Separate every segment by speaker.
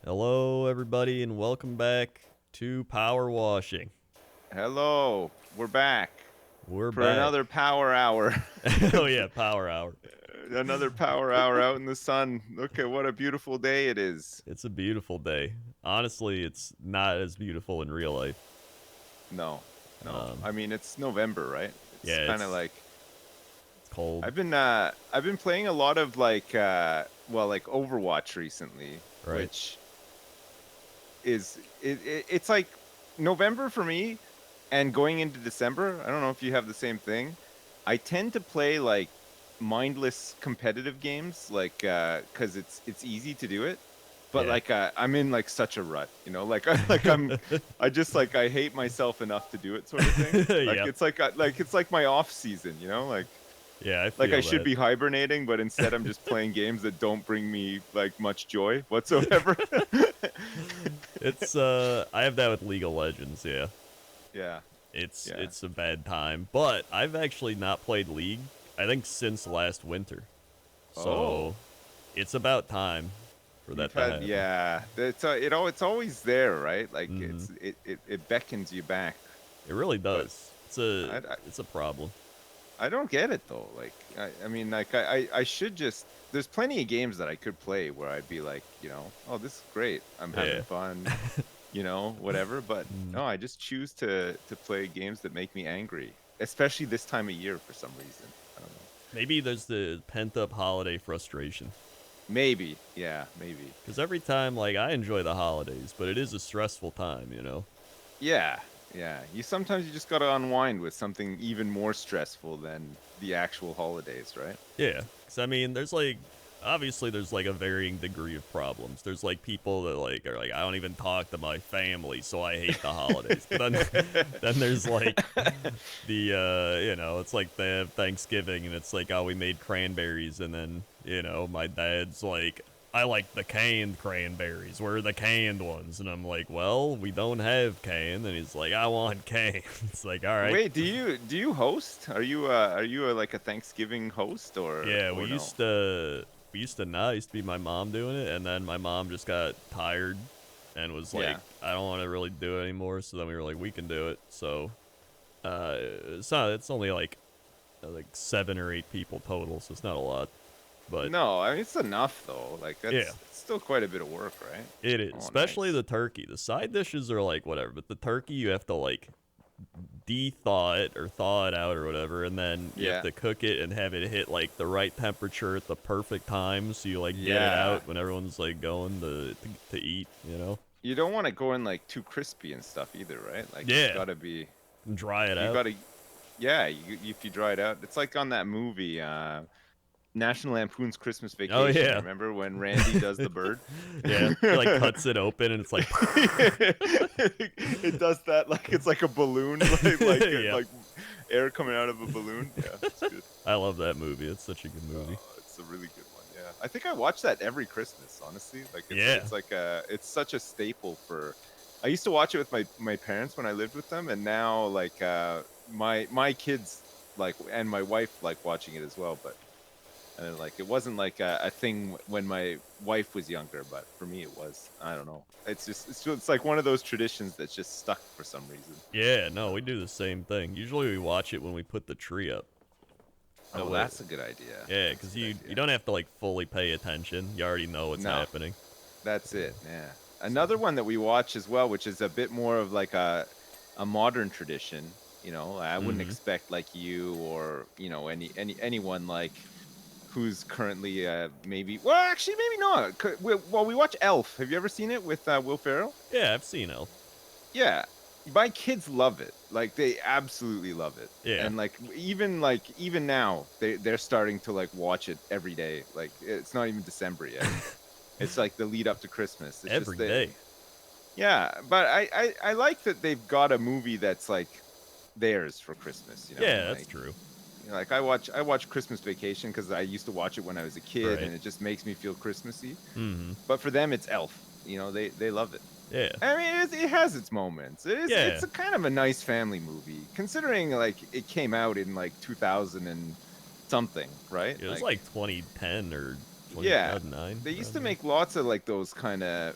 Speaker 1: Hello, everybody, and welcome back to Power Washing.
Speaker 2: Hello, we're back
Speaker 1: We're
Speaker 2: for
Speaker 1: back.
Speaker 2: another power hour.
Speaker 1: Oh, yeah, Power Hour.
Speaker 2: Another power hour out in the sun. Look at what a beautiful day it is.
Speaker 1: It's a beautiful day. Honestly, it's not as beautiful in real life.
Speaker 2: No, no.
Speaker 1: Um,
Speaker 2: I mean, it's November, right? It's
Speaker 1: yeah,
Speaker 2: kind of
Speaker 1: it's
Speaker 2: like
Speaker 1: it's cold,
Speaker 2: I've been playing a lot of like Overwatch recently,
Speaker 1: right?
Speaker 2: which it's like November for me and going into December. I don't know if you have the same thing. I tend to play like mindless competitive games cuz it's easy to do it. But
Speaker 1: Yeah.
Speaker 2: I'm in like such a rut, like I just like I hate myself enough to do it sort of thing. Like
Speaker 1: Yep.
Speaker 2: it's like my off season,
Speaker 1: Yeah, I
Speaker 2: like I
Speaker 1: feel
Speaker 2: should
Speaker 1: that.
Speaker 2: be hibernating, but instead I'm just playing games that don't bring me like much joy whatsoever.
Speaker 1: I have that with League of Legends, yeah.
Speaker 2: Yeah.
Speaker 1: It's
Speaker 2: Yeah.
Speaker 1: it's a bad time, but I've actually not played League, I think since last winter.
Speaker 2: Oh,
Speaker 1: So, it's about time for
Speaker 2: you've
Speaker 1: that to
Speaker 2: had
Speaker 1: happen.
Speaker 2: yeah. It's always there, right? Like
Speaker 1: Mhm.
Speaker 2: it beckons you back.
Speaker 1: It really
Speaker 2: But
Speaker 1: does. It's a
Speaker 2: I, I
Speaker 1: it's a problem.
Speaker 2: I don't get it though. Like I mean like I should just there's plenty of games that I could play where I'd be like, oh, this is great. I'm
Speaker 1: Yeah.
Speaker 2: having fun, whatever, but
Speaker 1: Mm.
Speaker 2: no, I just choose to play games that make me angry, especially this time of year for some reason. I don't know.
Speaker 1: Maybe there's the pent up holiday frustration.
Speaker 2: Maybe. Yeah, maybe.
Speaker 1: Because every time, like, I enjoy the holidays, but it is a stressful time, you know?
Speaker 2: Yeah, yeah. You just got to unwind with something even more stressful than the actual holidays, right?
Speaker 1: Yeah. Because, I mean, obviously, there's, like, a varying degree of problems. There's, like, people that, like, are like, I don't even talk to my family, so I hate the holidays. But then, then there's, like, it's like they have Thanksgiving and it's like, oh, we made cranberries. And then, my dad's like, I like the canned cranberries. Where are the canned ones? And I'm like, well, we don't have canned. And he's like, I want canned. It's like, all right.
Speaker 2: Wait, do you host? Are you like a Thanksgiving host or
Speaker 1: Yeah,
Speaker 2: or no?
Speaker 1: we used to not. It used to be my mom doing it. And then my mom just got tired and was like,
Speaker 2: Yeah.
Speaker 1: I don't want to really do it anymore. So then we were like, we can do it. So, it's only like 7 or 8 people total. So it's not a lot. But
Speaker 2: No, I mean it's enough though. Like
Speaker 1: yeah,
Speaker 2: that's still quite a bit of work, right?
Speaker 1: it is.
Speaker 2: Oh,
Speaker 1: Especially
Speaker 2: nice.
Speaker 1: the turkey. The side dishes are like whatever, but the turkey you have to like de-thaw it or thaw it out or whatever, and then you have
Speaker 2: Yeah.
Speaker 1: to cook it and have it hit like the right temperature at the perfect time, so you like get it
Speaker 2: Yeah.
Speaker 1: out when everyone's like going to eat. You know?
Speaker 2: You don't want it going like too crispy and stuff either, right? Like it's
Speaker 1: Yeah,
Speaker 2: got to be
Speaker 1: and dry it
Speaker 2: you
Speaker 1: out.
Speaker 2: got to yeah, if you dry it out. It's like on that movie National Lampoon's Christmas
Speaker 1: Oh
Speaker 2: Vacation. You
Speaker 1: yeah,
Speaker 2: remember when Randy does the bird?
Speaker 1: yeah. He like cuts it open and it's like,
Speaker 2: It does that like it's like a balloon,
Speaker 1: yep.
Speaker 2: like air coming out of a balloon. Yeah, it's good.
Speaker 1: I love that movie. It's such a good movie.
Speaker 2: Oh, it's a really good one. Yeah, I think I watch that every Christmas. Honestly, like
Speaker 1: Yeah.
Speaker 2: it's such a staple for. I used to watch it with my parents when I lived with them, and now my kids like and my wife like watching it as well. But and like it wasn't like a thing when my wife was younger, but for me it was. I don't know. It's like one of those traditions that's just stuck for some reason.
Speaker 1: Yeah, no, we
Speaker 2: Um,
Speaker 1: do the same thing. Usually we watch it when we put the tree up. That
Speaker 2: oh,
Speaker 1: way,
Speaker 2: that's a good idea.
Speaker 1: yeah,
Speaker 2: That's a
Speaker 1: because
Speaker 2: good
Speaker 1: you
Speaker 2: idea.
Speaker 1: don't have to like fully pay attention. You already know what's
Speaker 2: No,
Speaker 1: happening.
Speaker 2: that's
Speaker 1: Yeah.
Speaker 2: it. Yeah.
Speaker 1: So,
Speaker 2: Another one that we watch as well, which is a bit more of like a modern tradition. I wouldn't
Speaker 1: mm-hmm.
Speaker 2: expect like you or anyone like who's currently maybe well actually maybe not. Well, we watch Elf. Have you ever seen it with Will Ferrell?
Speaker 1: Yeah, I've seen Elf.
Speaker 2: Yeah, my kids love it. Like they absolutely love it.
Speaker 1: Yeah,
Speaker 2: And even now they're starting to like watch it every day. Like it's not even December yet. It's like the lead up to Christmas. It's just
Speaker 1: every
Speaker 2: they
Speaker 1: day.
Speaker 2: yeah, but I like that they've got a movie that's like theirs for Christmas,
Speaker 1: Yeah, that's
Speaker 2: like
Speaker 1: true.
Speaker 2: like I watch Christmas Vacation because I used to watch it when I was a kid
Speaker 1: Right.
Speaker 2: and it just makes me feel Christmassy.
Speaker 1: Mm-hmm.
Speaker 2: But for them it's Elf. They love it.
Speaker 1: Yeah.
Speaker 2: I mean, it has its moments. It's
Speaker 1: Yeah.
Speaker 2: a kind of a nice family movie, considering like it came out in like 2000 and something, right?
Speaker 1: It was
Speaker 2: Like,
Speaker 1: like 2010 or
Speaker 2: yeah,
Speaker 1: 2009
Speaker 2: they used to
Speaker 1: around there.
Speaker 2: make lots of like those kind of.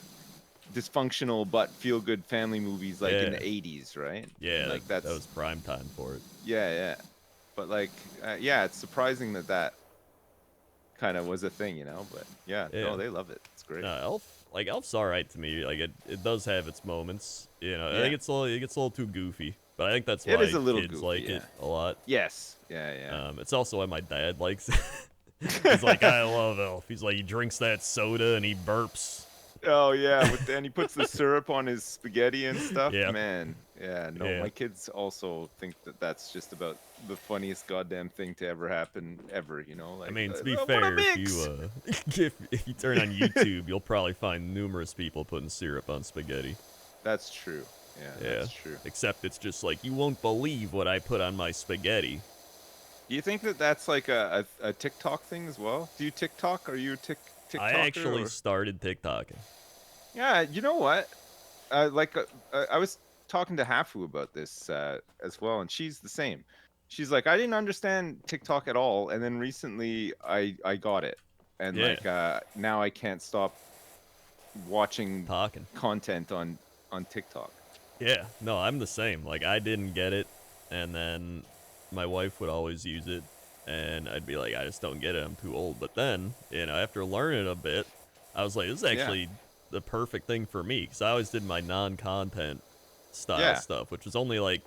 Speaker 2: dysfunctional but feel good family movies like in
Speaker 1: Yeah.
Speaker 2: the 80s, right?
Speaker 1: Yeah,
Speaker 2: Like
Speaker 1: that was prime time for it.
Speaker 2: yeah. But like yeah, it's surprising that kind of was a thing, But yeah,
Speaker 1: Yeah.
Speaker 2: no, they love it. It's great.
Speaker 1: No, Elf's alright to me. Like it does have its moments. I
Speaker 2: Yeah.
Speaker 1: think it gets a little too goofy, but I think that's
Speaker 2: It is
Speaker 1: why
Speaker 2: a little
Speaker 1: kids
Speaker 2: goofy,
Speaker 1: like
Speaker 2: yeah.
Speaker 1: it a lot.
Speaker 2: Yes. Yeah.
Speaker 1: It's also why my dad likes it. He's like, I love Elf. He's like, he drinks that soda and he burps.
Speaker 2: Oh yeah, and he puts the syrup on his spaghetti and stuff.
Speaker 1: Yeah.
Speaker 2: Man, yeah, no,
Speaker 1: Yeah.
Speaker 2: my kids also think that that's just about the funniest goddamn thing to ever happen ever. Like,
Speaker 1: I mean, to be
Speaker 2: what a
Speaker 1: fair, if
Speaker 2: mix!"
Speaker 1: you if you turn on YouTube, you'll probably find numerous people putting syrup on spaghetti.
Speaker 2: That's true. Yeah, that's true.
Speaker 1: Except it's just like, you won't believe what I put on my spaghetti.
Speaker 2: Do you think that that's like a TikTok thing as well? Do you TikTok? Are you a TikToker?
Speaker 1: I actually started TikToking.
Speaker 2: Yeah, you know what? I was talking to Hafu about this as well, and she's the same. She's like, I didn't understand TikTok at all, and then recently I got it, and now I can't stop watching content on TikTok.
Speaker 1: Yeah, no, I'm the same. Like, I didn't get it, and then my wife would always use it, and I'd be like, I just don't get it. I'm too old. But then, after learning a bit, I was like, this is actually the perfect thing for me, because I always did my non-content style stuff, which was only like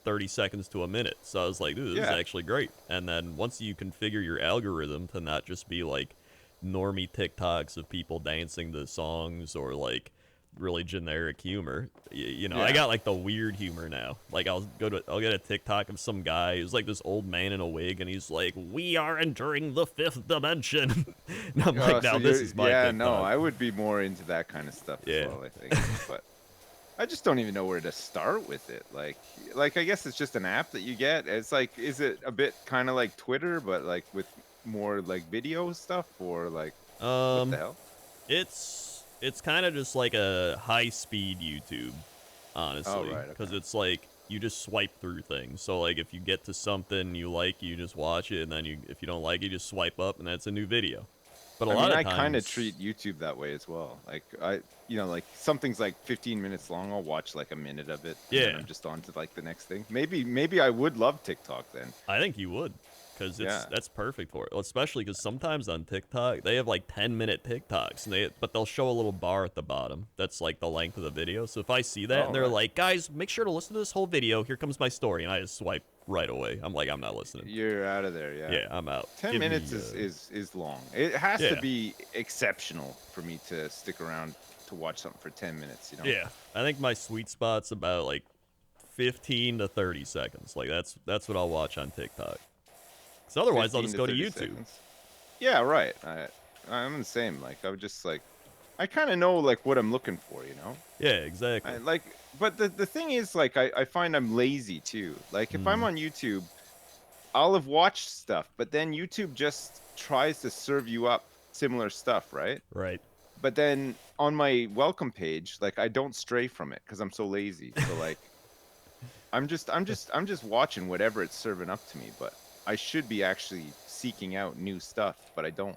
Speaker 1: 30 seconds to a minute. So I was like, dude, this is actually great. And then once you configure your algorithm to not just be like normie TikToks of people dancing to songs or like really generic humor, I got like the weird humor now. Like I'll get a TikTok of some guy who's like this old man in a wig, and he's like, we are entering the 5th dimension. And I'm like, now this is my TikTok.
Speaker 2: No, I would be more into that kind of stuff as well, I think. But I just don't even know where to start with it. Like I guess it's just an app that you get. It's like, is it a bit kind of like Twitter, but like with more like video stuff, or like what the hell?
Speaker 1: It's kind of just like a high-speed YouTube, honestly, because it's like you just swipe through things. So like if you get to something you like, you just watch it, and then if you don't like it, you just swipe up, and that's a new video. But a lot of times,
Speaker 2: I kind of treat YouTube that way as well. Like like something's like 15 minutes long, I'll watch like a minute of it. And then I'm just on to like the next thing. Maybe I would love TikTok then.
Speaker 1: I think you would, because that's perfect for it. Especially because sometimes on TikTok they have like 10-minute TikToks, but they'll show a little bar at the bottom that's like the length of the video. So if I see that and they're like, guys, make sure to listen to this whole video. Here comes my story, and I just swipe right away. I'm like, I'm not listening.
Speaker 2: You're out of there.
Speaker 1: Yeah, I'm out.
Speaker 2: 10 minutes is long. It has to be exceptional for me to stick around to watch something for 10 minutes.
Speaker 1: Yeah, I think my sweet spot's about like 15 to 30 seconds. Like that's what I'll watch on TikTok. Because otherwise I'll just go to YouTube.
Speaker 2: Seconds. Yeah, right. I'm the same. Like I would just like, I kind of know like what I'm looking for.
Speaker 1: Yeah, exactly.
Speaker 2: But the thing is, like, I find I'm lazy too. Like if I'm on YouTube, I'll have watched stuff, but then YouTube just tries to serve you up similar stuff, right?
Speaker 1: Right.
Speaker 2: But then on my welcome page, like I don't stray from it because I'm so lazy. So like, I'm just watching whatever it's serving up to me. But I should be actually seeking out new stuff, but I don't.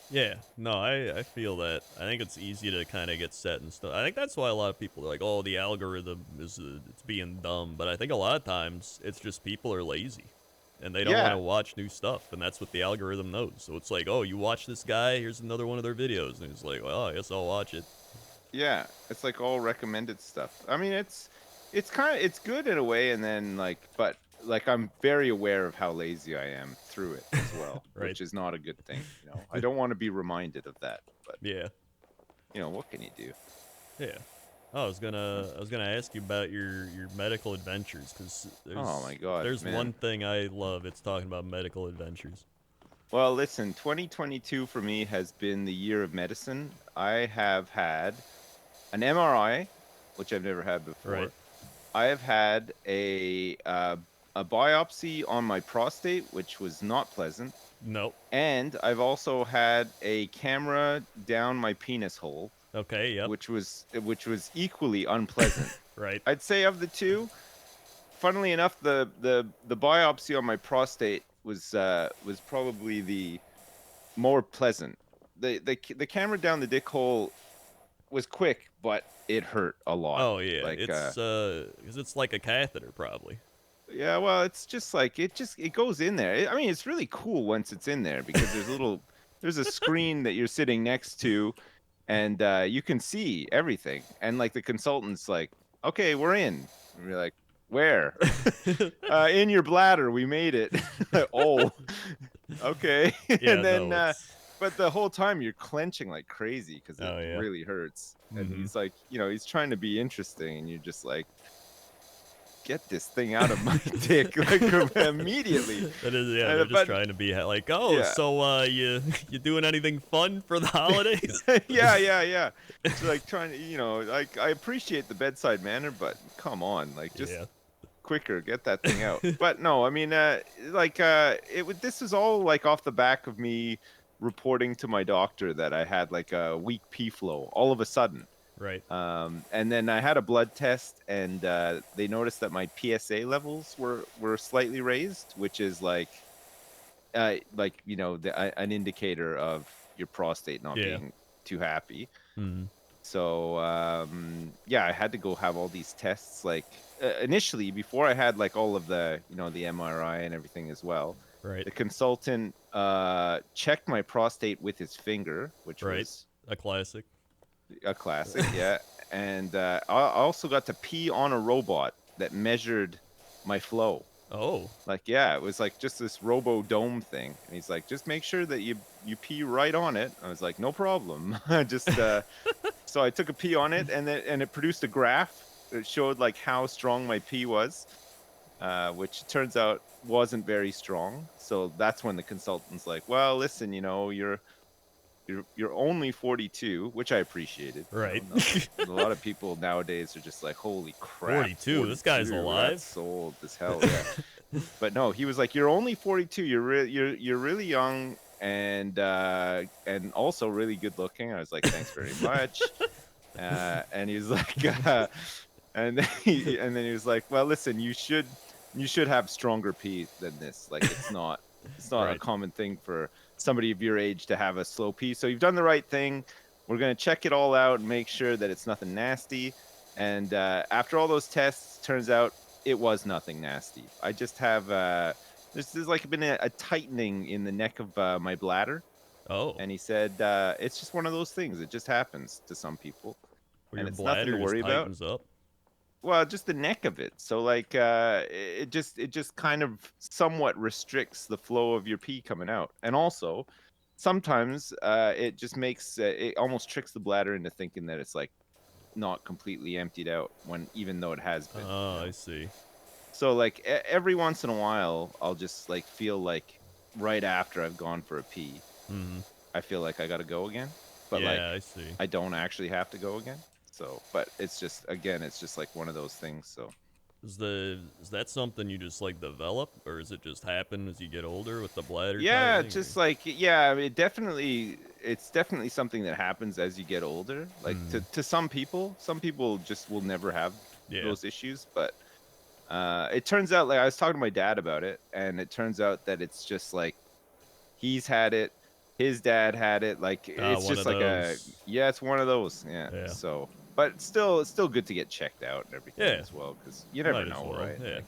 Speaker 1: Yeah, no, I feel that. I think it's easy to kind of get set and stuff. I think that's why a lot of people are like, oh, the algorithm is it's being dumb. But I think a lot of times it's just people are lazy and they don't want to watch new stuff, and that's what the algorithm knows. So it's like, oh, you watch this guy, here's another one of their videos, and it's like, well, I guess I'll watch it.
Speaker 2: Yeah, it's like all recommended stuff. I mean, it's good in a way, and then but I'm very aware of how lazy I am through it as well,
Speaker 1: right.
Speaker 2: Which is not a good thing. I don't want to be reminded of that, but
Speaker 1: yeah,
Speaker 2: what can you do?
Speaker 1: Yeah. Oh, I was gonna ask you about your medical adventures, because
Speaker 2: oh my god,
Speaker 1: there's one thing I love. It's talking about medical adventures.
Speaker 2: Well, listen, 2022 for me has been the year of medicine. I have had an MRI, which I've never had before.
Speaker 1: Right.
Speaker 2: I have had a biopsy on my prostate, which was not pleasant.
Speaker 1: Nope.
Speaker 2: And I've also had a camera down my penis hole.
Speaker 1: Okay, yep.
Speaker 2: Which was equally unpleasant.
Speaker 1: Right.
Speaker 2: I'd say of the two, funnily enough, the biopsy on my prostate was probably the more pleasant. The camera down the dick hole was quick, but it hurt a lot.
Speaker 1: Oh yeah,
Speaker 2: Like,
Speaker 1: it's 'cause it's like a catheter probably.
Speaker 2: yeah, well, it's just like it goes in there. I mean, it's really cool once it's in there because there's a screen that you're sitting next to, and you can see everything. And like the consultant's like, "Okay, we're in." And we're like, "Where?" In your bladder. We made it. Oh, okay.
Speaker 1: Yeah,
Speaker 2: And then,
Speaker 1: no, it's
Speaker 2: but the whole time you're clenching like crazy because it
Speaker 1: oh yeah.
Speaker 2: really hurts. And
Speaker 1: Mhm.
Speaker 2: he's like, he's trying to be interesting, and you're just like, get this thing out of my dick like immediately.
Speaker 1: That is, yeah, they're just
Speaker 2: But
Speaker 1: trying to be like, oh,
Speaker 2: yeah,
Speaker 1: so you doing anything fun for the holidays?
Speaker 2: yeah. It's like trying to, like I appreciate the bedside manner, but come on, like just
Speaker 1: Yeah.
Speaker 2: quicker, get that thing out. But no, I mean, this is all like off the back of me reporting to my doctor that I had like a weak pee flow all of a sudden.
Speaker 1: Right.
Speaker 2: And then I had a blood test, and they noticed that my PSA levels were slightly raised, which is an indicator of your prostate not
Speaker 1: Yeah.
Speaker 2: being too happy.
Speaker 1: Mhm.
Speaker 2: So yeah, I had to go have all these tests. Like initially, before I had like all of the MRI and everything as well.
Speaker 1: Right.
Speaker 2: The consultant checked my prostate with his finger, which
Speaker 1: Right.
Speaker 2: was
Speaker 1: A classic.
Speaker 2: a classic, yeah. And I also got to pee on a robot that measured my flow.
Speaker 1: Oh.
Speaker 2: Like, yeah, it was like just this robo dome thing. And he's like, just make sure that you pee right on it. I was like, no problem. Just so I took a pee on it, and it produced a graph that showed like how strong my pee was, which turns out wasn't very strong. So that's when the consultant's like, well, listen, you're only 42, which I appreciated.
Speaker 1: Right.
Speaker 2: A lot of people nowadays are just like, holy crap,
Speaker 1: 42. This guy's
Speaker 2: 42,
Speaker 1: alive.
Speaker 2: that's old as hell. Yeah. But no, he was like, you're only 42. You're really young, and also really good looking. I was like, thanks very much. And he's like, and then he was like, well, listen, you should have stronger pee than this. Like, it's not a
Speaker 1: Right.
Speaker 2: common thing for somebody of your age to have a slow pee. So you've done the right thing. We're gonna check it all out and make sure that it's nothing nasty. And after all those tests, turns out it was nothing nasty. I just have there's like been a tightening in the neck of my bladder.
Speaker 1: Oh.
Speaker 2: And he said it's just one of those things. It just happens to some people,
Speaker 1: Where
Speaker 2: and
Speaker 1: your
Speaker 2: it's nothing to
Speaker 1: bladder just
Speaker 2: worry about.
Speaker 1: tightens up.
Speaker 2: Well, just the neck of it. So like it just kind of somewhat restricts the flow of your pee coming out. And also sometimes it just makes it almost tricks the bladder into thinking that it's like not completely emptied out when even though it has been.
Speaker 1: Oh, I see.
Speaker 2: So like every once in a while I'll just like feel like right after I've gone for a pee,
Speaker 1: Mhm.
Speaker 2: I feel like I got to go again. But
Speaker 1: Yeah,
Speaker 2: like
Speaker 1: I see.
Speaker 2: I don't actually have to go again. So, but it's just like one of those things. So,
Speaker 1: Is that something you just like develop, or is it just happen as you get older with the bladder
Speaker 2: yeah,
Speaker 1: tightening?
Speaker 2: just like yeah, it's definitely something that happens as you get older. Like to some people just will never have
Speaker 1: Yeah.
Speaker 2: those issues, but it turns out like I was talking to my dad about it, and it turns out that it's just like he's had it, his dad had it, like it's
Speaker 1: One
Speaker 2: just
Speaker 1: of
Speaker 2: like
Speaker 1: those.
Speaker 2: it's one of those, yeah.
Speaker 1: Yeah.
Speaker 2: So, but it's still good to get checked out and everything
Speaker 1: Yeah.
Speaker 2: as well, because you never
Speaker 1: Might as
Speaker 2: know,
Speaker 1: well.
Speaker 2: right?
Speaker 1: Yeah.
Speaker 2: Like,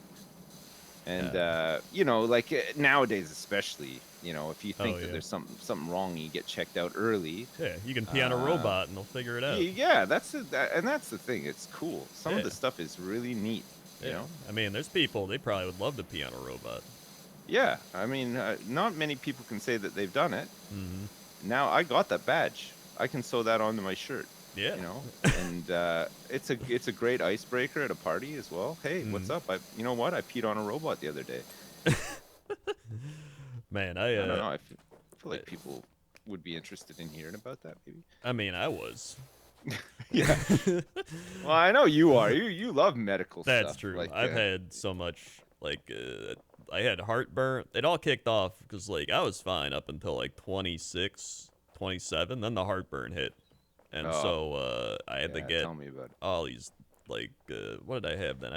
Speaker 2: and like nowadays especially, if you think
Speaker 1: Oh,
Speaker 2: that
Speaker 1: yeah.
Speaker 2: there's something wrong, you get checked out early.
Speaker 1: Yeah, you can pee on a robot and they'll figure it out.
Speaker 2: Yeah, that's the thing. It's cool. Some of
Speaker 1: Yeah.
Speaker 2: the stuff is really neat. You
Speaker 1: Yeah.
Speaker 2: know.
Speaker 1: I mean, there's people, they probably would love to pee on a robot.
Speaker 2: Yeah, I mean, not many people can say that they've done it.
Speaker 1: Mm-hmm.
Speaker 2: Now I got that badge. I can sew that onto my shirt.
Speaker 1: Yeah.
Speaker 2: And it's a great icebreaker at a party as well. Hey, what's up? You know what? I peed on a robot the other day.
Speaker 1: Man,
Speaker 2: I don't know. I feel like people would be interested in hearing about that, maybe.
Speaker 1: I mean, I was.
Speaker 2: Yeah. Well, I know you are. You love medical stuff.
Speaker 1: That's true.
Speaker 2: Like,
Speaker 1: I've had so much, like, I had heartburn. It all kicked off because, like, I was fine up until, like, 26, 27. Then the heartburn hit. And so I had to get
Speaker 2: tell me about it.
Speaker 1: all these, like, what did I have then?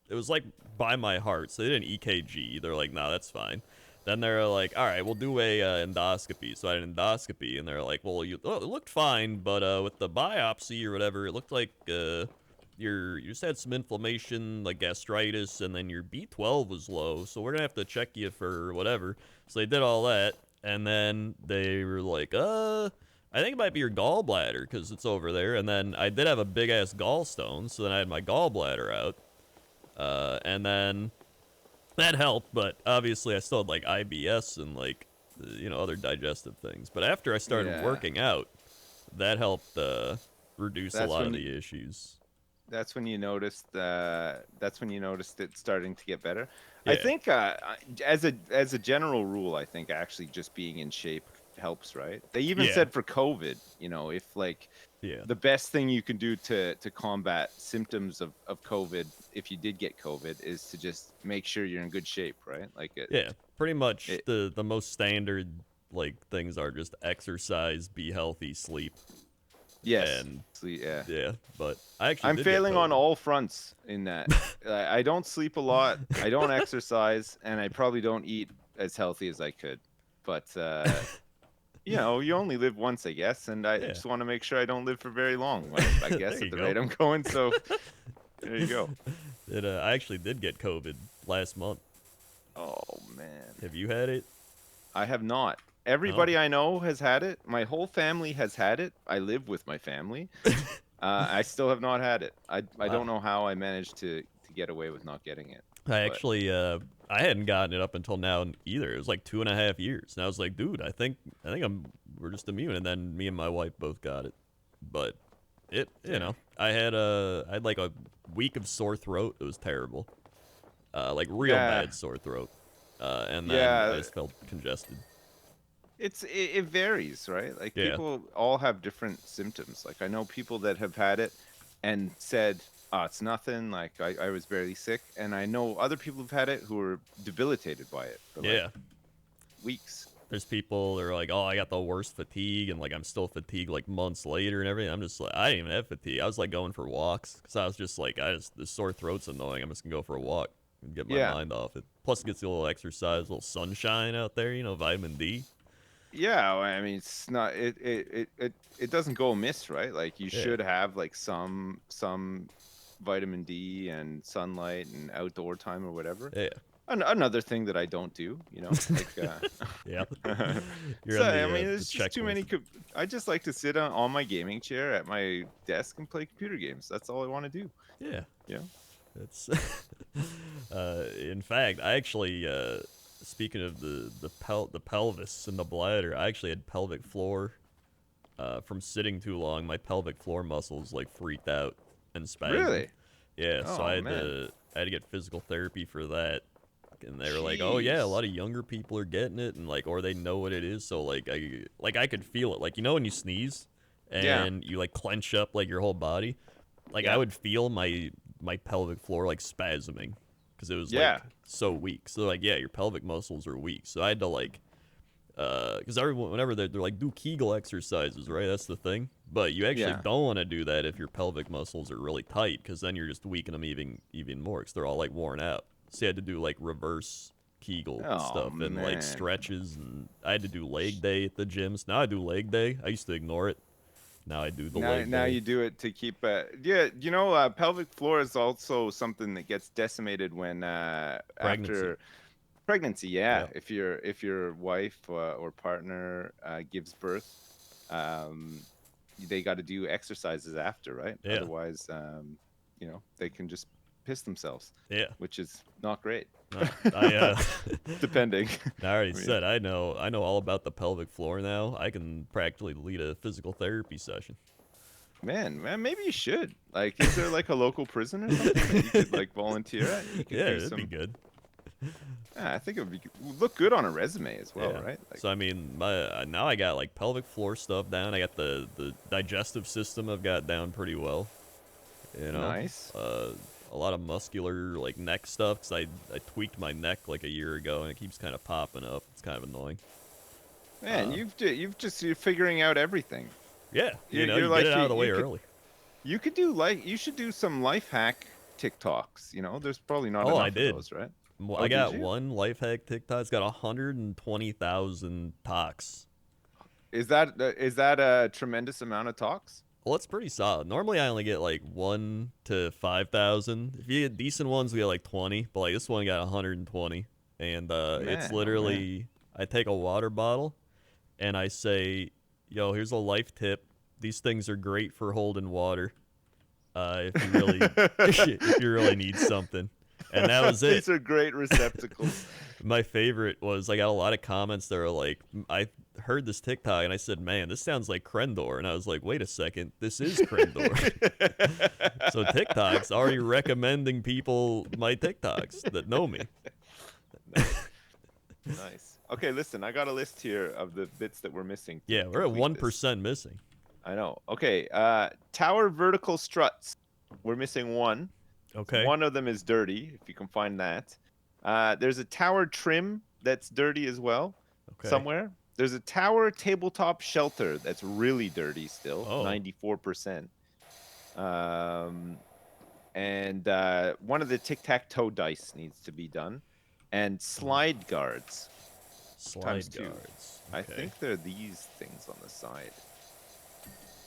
Speaker 1: It was, like, by my heart. So they did an EKG. They're like, nah, that's fine. Then they're like, all right, we'll do a endoscopy. So I had an endoscopy, and they're like, well, it looked fine, but with the biopsy or whatever, it looked like you just had some inflammation, like gastritis, and then your B12 was low. So we're gonna have to check you for whatever. So they did all that, and then they were like, I think it might be your gallbladder because it's over there. And then I did have a big ass gallstone, so then I had my gallbladder out, and then that helped, but obviously I still had like IBS and like other digestive things. But after I started working out, that helped reduce a lot of the issues.
Speaker 2: That's when you noticed. That's when you noticed it starting to get better.
Speaker 1: Yeah.
Speaker 2: I think, as a general rule, I think actually just being in shape helps, right? They even said for COVID, if like the best thing you can do to combat symptoms of COVID, if you did get COVID, is to just make sure you're in good shape, right? Like
Speaker 1: pretty much the most standard like things are just exercise, be healthy, sleep.
Speaker 2: Yes.
Speaker 1: And
Speaker 2: sleep,
Speaker 1: yeah, but I'm
Speaker 2: failing on all fronts in that. I don't sleep a lot, I don't exercise, and I probably don't eat as healthy as I could. But you only live once, I guess, and I just want to make sure I don't live for very long. I guess at the rate I'm going. So there you go.
Speaker 1: I actually did get COVID last month.
Speaker 2: Oh man.
Speaker 1: Have you had it?
Speaker 2: I have not. Everybody I know has had it. My whole family has had it. I live with my family. I still have not had it. I don't know how I managed to get away with not getting it.
Speaker 1: Actually, I hadn't gotten it up until now either. It was like 2.5 years, and I was like, dude, I think we're just immune. And then me and my wife both got it, but I had like a week of sore throat. It was terrible, like real bad sore throat, and then I just felt congested.
Speaker 2: It varies, right? Like people all have different symptoms. Like I know people that have had it and said, "Oh, it's nothing. Like I was barely sick." And I know other people who've had it who are debilitated by it for like weeks.
Speaker 1: There's people that are like, "Oh, I got the worst fatigue," and like I'm still fatigued like months later and everything. I'm just like, I didn't even have fatigue. I was like going for walks because I was just like, the sore throat's annoying. I'm just gonna go for a walk and get my mind off it. Plus, it gets a little exercise, a little sunshine out there. Vitamin D.
Speaker 2: Yeah, I mean, it's not it doesn't go amiss, right? Like you should have like some vitamin D and sunlight and outdoor time or whatever.
Speaker 1: Yeah.
Speaker 2: Another thing that I don't do, like
Speaker 1: yeah.
Speaker 2: I mean, there's just too many. I just like to sit on my gaming chair at my desk and play computer games. That's all I want to do.
Speaker 1: Yeah.
Speaker 2: Yeah.
Speaker 1: It's in fact, I actually speaking of the pelvis and the bladder, I actually had pelvic floor from sitting too long. My pelvic floor muscles like freaked out and spasmed.
Speaker 2: Really?
Speaker 1: Yeah, so I had to get physical therapy for that. And they were like, "Oh yeah, a lot of younger people are getting it, and like, or they know what it is." So like, I could feel it. Like when you sneeze and you like clench up like your whole body, like I would feel my pelvic floor like spasming because it was like so weak. So like, your pelvic muscles are weak. So I had to like, because everyone whenever they're like do Kegel exercises, right? That's the thing. But you actually don't want to do that if your pelvic muscles are really tight, because then you're just weakening them even more because they're all like worn out. So you had to do like reverse Kegel stuff and like stretches, and I had to do leg day at the gym. So now I do leg day. I used to ignore it. Now I do the leg day.
Speaker 2: Now you do it to keep pelvic floor is also something that gets decimated when after pregnancy. Yeah. If your wife or partner gives birth, they got to do exercises after, right?
Speaker 1: Yeah.
Speaker 2: Otherwise, they can just piss themselves.
Speaker 1: Yeah.
Speaker 2: Which is not great.
Speaker 1: No,
Speaker 2: depending.
Speaker 1: I already said I know all about the pelvic floor now. I can practically lead a physical therapy session.
Speaker 2: Man, maybe you should. Like, is there like a local prison or something that you could like volunteer at? You could
Speaker 1: it'd be good.
Speaker 2: Yeah, I think it would look good on a resume as well, right? Like,
Speaker 1: so I mean, now I got like pelvic floor stuff down. I got the digestive system I've got down pretty well.
Speaker 2: Nice.
Speaker 1: A lot of muscular like neck stuff because I tweaked my neck like a year ago and it keeps kind of popping up. It's kind of annoying.
Speaker 2: Man, you're figuring out everything.
Speaker 1: Yeah, you
Speaker 2: like,
Speaker 1: get it out of the way early.
Speaker 2: You could do you should do some life hack TikToks. There's probably not enough of those, right? Oh,
Speaker 1: I
Speaker 2: did
Speaker 1: got
Speaker 2: you?
Speaker 1: one life hack TikTok. It's got 120,000 talks.
Speaker 2: Is that a tremendous amount of talks?
Speaker 1: Well, it's pretty solid. Normally, I only get like 1 to 5,000. If you get decent ones, we get like 20. But like this one got 120, and it's
Speaker 2: Man, oh man.
Speaker 1: literally I take a water bottle and I say, "Yo, here's a life tip. These things are great for holding water. If you really if you really need something." And that was it.
Speaker 2: These are great receptacles.
Speaker 1: My favorite was I got a lot of comments that were like, I heard this TikTok and I said, man, this sounds like Crendor. And I was like, wait a second, this is Crendor. So TikTok's already recommending people my TikToks that know me.
Speaker 2: Nice. Nice. Okay, listen, I got a list here of the bits that we're missing.
Speaker 1: Yeah, we're at
Speaker 2: complete this.
Speaker 1: 1% missing.
Speaker 2: I know. Okay, tower vertical struts. We're missing one.
Speaker 1: Okay.
Speaker 2: One of them is dirty, if you can find that. There's a tower trim that's dirty as well,
Speaker 1: Okay.
Speaker 2: somewhere. There's a tower tabletop shelter that's really dirty still,
Speaker 1: Oh.
Speaker 2: 94%. And one of the tic-tac-toe dice needs to be done. And slide guards.
Speaker 1: Slide
Speaker 2: times 2.
Speaker 1: guards.
Speaker 2: I
Speaker 1: Okay.
Speaker 2: think they're these things on the side.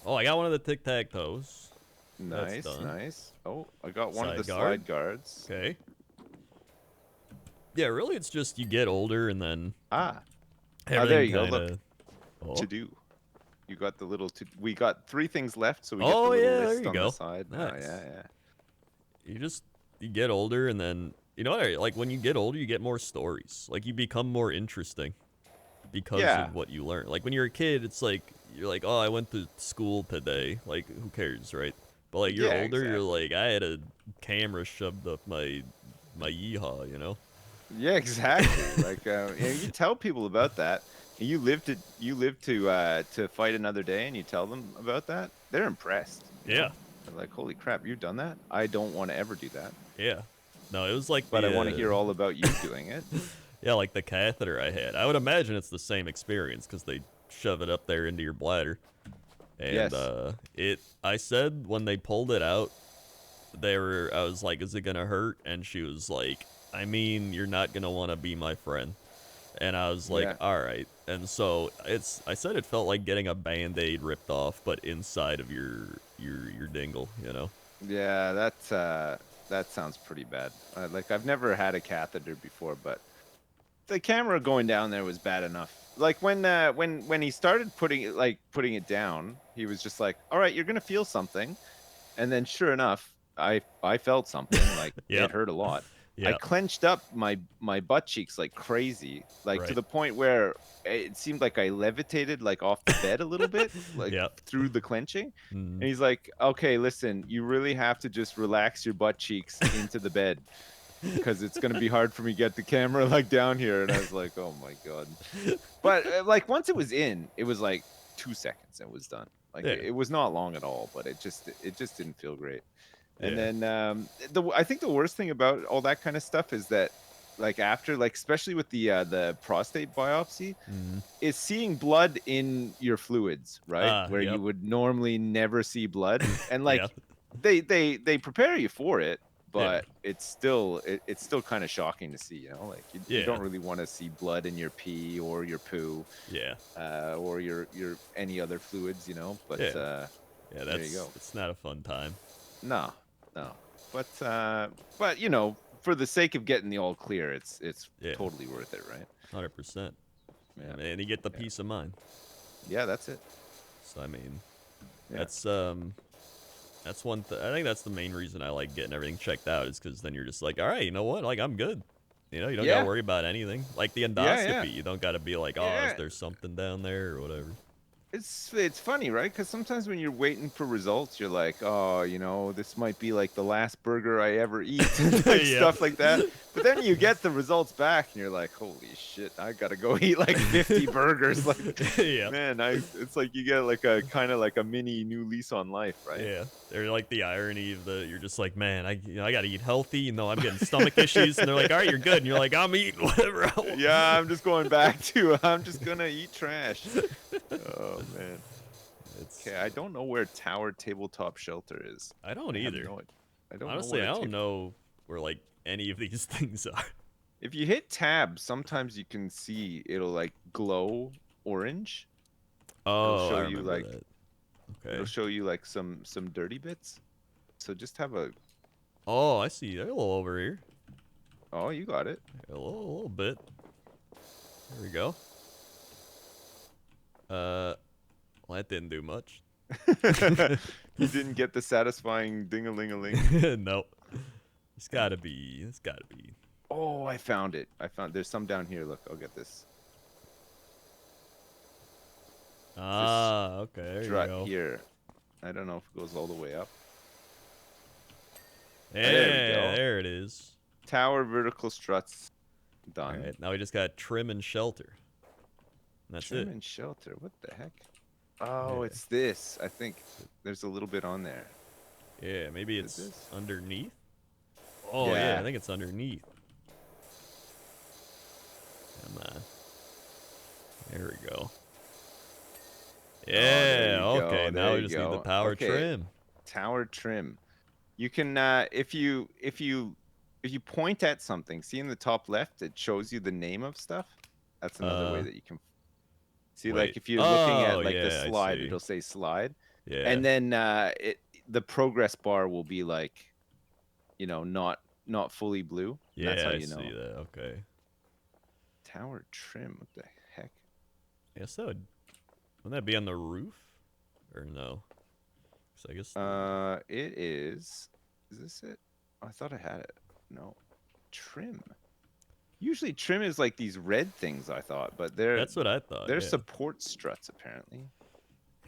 Speaker 1: Oh, I got one of the tic-tac-toes.
Speaker 2: Nice,
Speaker 1: done.
Speaker 2: nice. Oh, I got one of the
Speaker 1: Side
Speaker 2: slide guards.
Speaker 1: Okay. Yeah, really, it's just you get older and then
Speaker 2: Ah,
Speaker 1: everything
Speaker 2: there you go,
Speaker 1: kinda...
Speaker 2: look.
Speaker 1: Oh.
Speaker 2: To do. You got the little. We got 3 things left, so we get
Speaker 1: Oh,
Speaker 2: the little
Speaker 1: yeah, there
Speaker 2: list
Speaker 1: you
Speaker 2: on
Speaker 1: go.
Speaker 2: the side. Oh,
Speaker 1: Nice.
Speaker 2: yeah.
Speaker 1: You get older and then like when you get older you get more stories. Like you become more interesting because
Speaker 2: Yeah.
Speaker 1: of what you learn. Like when you're a kid, it's like you're like, oh, I went to school today. Like who cares, right? But like you're
Speaker 2: Yeah,
Speaker 1: older, you're
Speaker 2: exactly.
Speaker 1: like, I had a camera shoved up my yeehaw, you know?
Speaker 2: Yeah, exactly. Like, you tell people about that. And you live to fight another day, and you tell them about that. They're impressed. you know?
Speaker 1: Yeah.
Speaker 2: They're like, holy crap, you've done that. I don't want to ever do that,
Speaker 1: Yeah. No, it was like
Speaker 2: but
Speaker 1: the
Speaker 2: I want to hear all about you doing it.
Speaker 1: yeah, like the catheter I had. I would imagine it's the same experience because they shove it up there into your bladder. And
Speaker 2: Yes.
Speaker 1: I said when they pulled it out, I was like, is it gonna hurt? And she was like, I mean, you're not gonna want to be my friend. And I was like,
Speaker 2: Yeah.
Speaker 1: all right. And so I said it felt like getting a Band-Aid ripped off, but inside of your dingle, you know?
Speaker 2: Yeah, that sounds pretty bad. Like I've never had a catheter before, but the camera going down there was bad enough. Like when he started putting it down, he was just like, "All right, you're gonna feel something," and then sure enough, I felt something. Like
Speaker 1: Yep.
Speaker 2: it hurt a lot. I
Speaker 1: Yeah.
Speaker 2: clenched up my butt cheeks like crazy, like to
Speaker 1: Right.
Speaker 2: the point where it seemed like I levitated like off the bed a little bit, like
Speaker 1: Yep.
Speaker 2: through the clenching.
Speaker 1: Mm.
Speaker 2: And he's like, "Okay, listen, you really have to just relax your butt cheeks into the bed because it's gonna be hard for me to get the camera like down here." And I was like, "Oh my god!" But like once it was in, it was like 2 seconds and it was done. Like
Speaker 1: Yeah.
Speaker 2: it was not long at all, but it just didn't feel great. And
Speaker 1: Yeah.
Speaker 2: then I think the worst thing about all that kind of stuff is that like after, like especially with the prostate biopsy,
Speaker 1: Mm.
Speaker 2: is seeing blood in your fluids, right? Where
Speaker 1: Yep.
Speaker 2: you would normally never see blood. And like
Speaker 1: Yeah.
Speaker 2: they prepare you for it,
Speaker 1: Yeah.
Speaker 2: but it's still kind of shocking to see, like you
Speaker 1: Yeah.
Speaker 2: don't really want to see blood in your pee or your poo,
Speaker 1: Yeah.
Speaker 2: or your any other fluids, but
Speaker 1: Yeah. Yeah,
Speaker 2: there you go.
Speaker 1: it's not a fun time.
Speaker 2: No. But for the sake of getting the all clear, it's
Speaker 1: Yeah.
Speaker 2: totally worth it, right?
Speaker 1: 100%.
Speaker 2: Yeah.
Speaker 1: And you get the peace of mind.
Speaker 2: Yeah, that's it.
Speaker 1: So I mean,
Speaker 2: Yeah.
Speaker 1: that's one I think that's the main reason I like getting everything checked out is because then you're just like, all right, you know what? Like I'm good. You don't
Speaker 2: Yeah.
Speaker 1: gotta worry about anything. Like the endoscopy,
Speaker 2: Yeah.
Speaker 1: you don't gotta be like, oh,
Speaker 2: Yeah.
Speaker 1: is there something down there or whatever.
Speaker 2: It's funny, right? Because sometimes when you're waiting for results, you're like, oh, this might be like the last burger I ever eat, like
Speaker 1: Yeah.
Speaker 2: stuff like that. But then you get the results back, and you're like, holy shit, I gotta go eat like 50 burgers. Like,
Speaker 1: Yeah.
Speaker 2: man, it's like you get like a kind of like a mini new lease on life, right?
Speaker 1: Yeah, they're like the irony of you're just like, man, I gotta eat healthy. I'm getting stomach issues, and they're like, all right, you're good, and you're like, I'm eating whatever I want.
Speaker 2: Yeah, I'm just going back to I'm just gonna eat trash. Oh man. Okay, I don't know where Tower Tabletop Shelter is.
Speaker 1: I don't either.
Speaker 2: I don't
Speaker 1: Honestly,
Speaker 2: know
Speaker 1: I don't know where like any of these things are.
Speaker 2: If you hit tab, sometimes you can see it'll like glow orange. It'll
Speaker 1: Oh,
Speaker 2: show
Speaker 1: I
Speaker 2: you
Speaker 1: remember
Speaker 2: like
Speaker 1: that.
Speaker 2: it'll
Speaker 1: Okay.
Speaker 2: show you like some dirty bits. So just have a
Speaker 1: Oh, I see. A little over here.
Speaker 2: oh, you got it.
Speaker 1: A little bit. There we go. Well, that didn't do much.
Speaker 2: You didn't get the satisfying ding-a-ling-a-ling.
Speaker 1: Nope. It's gotta be. It's gotta be.
Speaker 2: Oh, I found it. There's some down here. Look, I'll get this. This
Speaker 1: Ah, okay. There you
Speaker 2: strut
Speaker 1: go.
Speaker 2: here. I don't know if it goes all the way up.
Speaker 1: Yeah,
Speaker 2: There we go.
Speaker 1: there it is.
Speaker 2: Tower vertical struts
Speaker 1: All
Speaker 2: done.
Speaker 1: right, now we just got trim and shelter. And that's
Speaker 2: Trim
Speaker 1: it.
Speaker 2: and shelter. What the heck? Oh,
Speaker 1: Yeah.
Speaker 2: it's this. I think there's a little bit on there.
Speaker 1: Yeah, maybe
Speaker 2: Is
Speaker 1: it's
Speaker 2: this?
Speaker 1: underneath. Oh yeah,
Speaker 2: Yeah.
Speaker 1: I think it's underneath. Come on. There we go.
Speaker 2: there
Speaker 1: Yeah,
Speaker 2: you
Speaker 1: okay,
Speaker 2: go,
Speaker 1: now
Speaker 2: there
Speaker 1: we
Speaker 2: you
Speaker 1: just need the
Speaker 2: go.
Speaker 1: power
Speaker 2: Okay.
Speaker 1: trim.
Speaker 2: Tower trim. You can if you point at something, see in the top left, it shows you the name of stuff. That's another way that you can see.
Speaker 1: Wait.
Speaker 2: Like if you're looking
Speaker 1: Oh,
Speaker 2: at like the
Speaker 1: yeah, I
Speaker 2: slide,
Speaker 1: see.
Speaker 2: it'll say slide,
Speaker 1: Yeah.
Speaker 2: and then the progress bar will be like, you know, not fully blue. And
Speaker 1: Yeah,
Speaker 2: that's how
Speaker 1: I
Speaker 2: you know.
Speaker 1: see that. Okay.
Speaker 2: Tower trim. What the heck?
Speaker 1: I guess that wouldn't that be on the roof? Or no? 'Cause I guess
Speaker 2: It is. Is this it? Oh, I thought I had it. No. Trim. Usually trim is like these red things, I thought, but
Speaker 1: that's what I thought.
Speaker 2: they're
Speaker 1: Yeah.
Speaker 2: support struts apparently.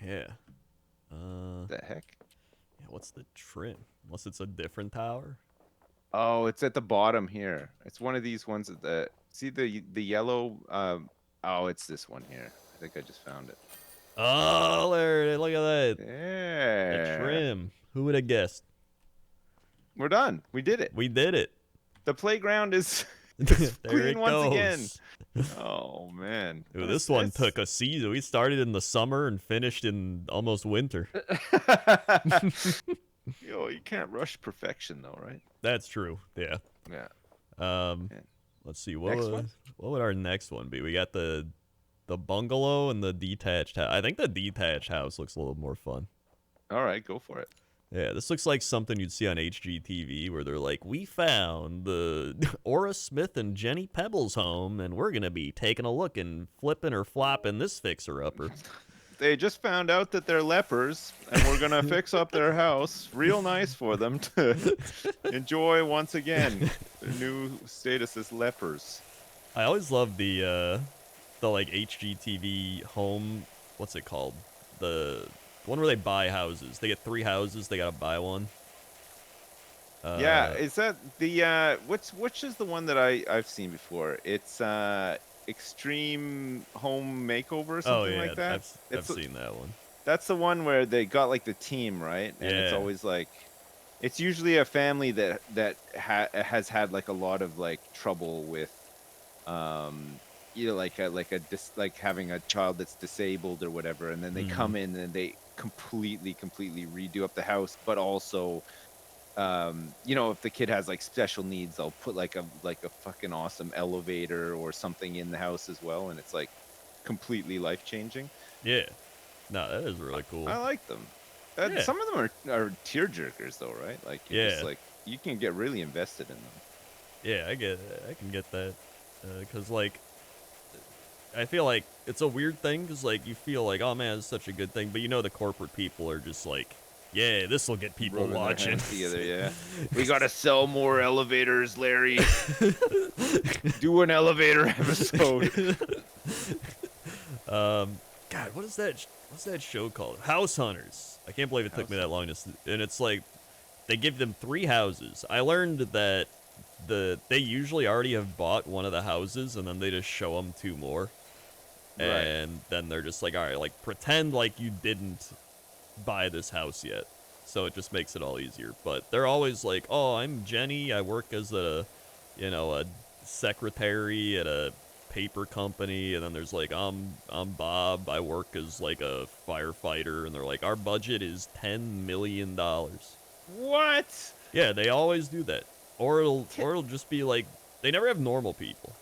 Speaker 1: Yeah.
Speaker 2: The heck?
Speaker 1: Yeah, what's the trim? Unless it's a different tower.
Speaker 2: Oh, it's at the bottom here. It's one of these ones at the see the yellow oh, it's this one here. I think I just found it.
Speaker 1: Oh, there it is. Look at that. The
Speaker 2: Yeah.
Speaker 1: trim. Who would have guessed?
Speaker 2: We're done. We did it.
Speaker 1: We did it.
Speaker 2: The playground is
Speaker 1: There
Speaker 2: clean
Speaker 1: it
Speaker 2: once again.
Speaker 1: goes.
Speaker 2: Oh man.
Speaker 1: Ooh,
Speaker 2: What
Speaker 1: this
Speaker 2: is
Speaker 1: one
Speaker 2: this?
Speaker 1: took a season. We started in the summer and finished in almost winter.
Speaker 2: Yo, you can't rush perfection though, right?
Speaker 1: That's true. Yeah.
Speaker 2: Yeah.
Speaker 1: Um,
Speaker 2: Yeah.
Speaker 1: let's see.
Speaker 2: Next one?
Speaker 1: What would our next one be? We got the bungalow and the detached house. I think the detached house looks a little more fun.
Speaker 2: All right, go for it.
Speaker 1: Yeah, this looks like something you'd see on HGTV where they're like, we found the Aura Smith and Jenny Pebbles home, and we're going to be taking a look and flipping or flopping this fixer-upper.
Speaker 2: They just found out that they're lepers, and we're gonna fix up their house real nice for them to enjoy once again their new status as lepers.
Speaker 1: I always love the like HGTV home, what's it called? The one where they buy houses. They get 3 houses, they gotta buy one.
Speaker 2: Yeah, is that the which is the one that I've seen before? It's Extreme Home Makeover or something like that.
Speaker 1: I've seen that one.
Speaker 2: That's the one where they got like the team, right? And it's
Speaker 1: Yeah.
Speaker 2: always like it's usually a family that has had like a lot of like trouble with you know like having a child that's disabled or whatever, and then they come in and they completely redo up the house, but also you know, if the kid has like special needs, they'll put like a fucking awesome elevator or something in the house as well, and it's like completely life changing.
Speaker 1: Yeah. No, that is really cool.
Speaker 2: I like them.
Speaker 1: Yeah.
Speaker 2: Some of them are tear jerkers though, right? Like just like you can get really invested in them.
Speaker 1: Yeah, I can get that. Because, like, I feel like it's a weird thing because, like, you feel like, oh, man, it's such a good thing. But you know the corporate people are just like, yeah, this will get people
Speaker 2: Rubbing their
Speaker 1: watching.
Speaker 2: hands together, yeah. We gotta sell more elevators, Larry. Do an elevator episode.
Speaker 1: God, what's that show called? House Hunters. I can't believe it took me that long to. And it's like they give them 3 houses. I learned that they usually already have bought one of the houses, and then they just show them 2 more.
Speaker 2: Right.
Speaker 1: And then they're just like, all right, like pretend like you didn't buy this house yet. So it just makes it all easier. But they're always like, oh, I'm Jenny. I work as a secretary at a paper company. And then there's like, I'm Bob. I work as like a firefighter. And they're like, our budget is $10 million.
Speaker 2: What?
Speaker 1: Yeah, they always do that. Or it'll just be like They never have normal people.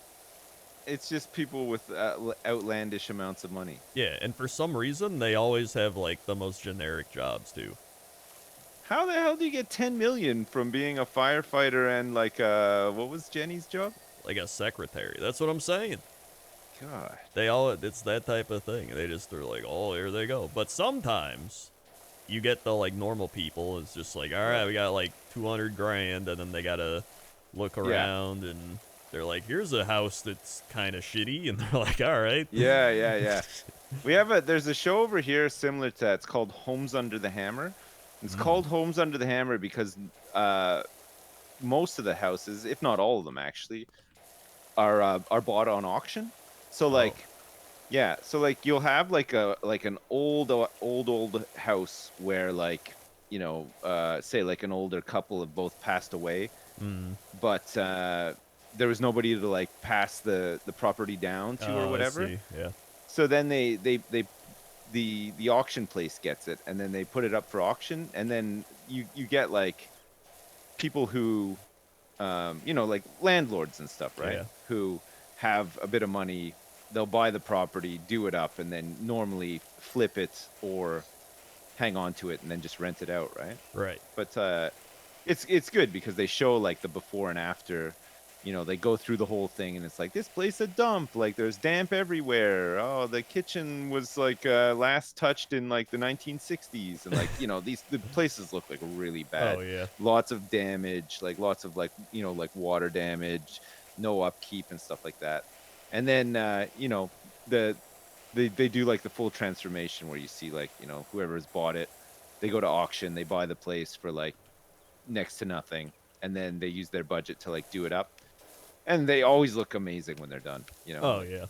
Speaker 2: It's just people with outlandish amounts of money.
Speaker 1: Yeah, and for some reason, they always have, like, the most generic jobs, too.
Speaker 2: How the hell do you get 10 million from being a firefighter and like what was Jenny's job?
Speaker 1: Like a secretary. That's what I'm saying.
Speaker 2: God.
Speaker 1: It's that type of thing. They're like, oh, here they go. But sometimes you get the, like, normal people. It's just like, all right, we got, like, 200 grand, and then they gotta look around, and they're like, here's a house that's kind of shitty, and they're like, all right.
Speaker 2: Yeah. There's a show over here similar to that. It's called Homes Under the Hammer. It's called Homes Under the Hammer because most of the houses, if not all of them actually, are bought on auction. So like, yeah, so like you'll have like an old house where like, you know, say like an older couple have both passed away, but there was nobody to like pass the property down to or whatever.
Speaker 1: I see. Yeah.
Speaker 2: So then the auction place gets it, and then they put it up for auction, and then you get like people who you know, like landlords and stuff, right?
Speaker 1: Yeah.
Speaker 2: Who have a bit of money, they'll buy the property, do it up, and then normally flip it or hang on to it and then just rent it out, right?
Speaker 1: Right.
Speaker 2: But it's good because they show like the before and after. You know, they go through the whole thing, and it's like, this place a dump. Like, there's damp everywhere. Oh, the kitchen was like last touched in like the 1960s, and like, you know, the places look like really bad.
Speaker 1: Oh, yeah.
Speaker 2: Lots of damage, like lots of like, you know, like water damage, no upkeep and stuff like that. And then you know, they do like the full transformation where you see like, you know, whoever's bought it, they go to auction, they buy the place for like next to nothing, and then they use their budget to like do it up. And they always look amazing when they're done, you know.
Speaker 1: Oh, yeah.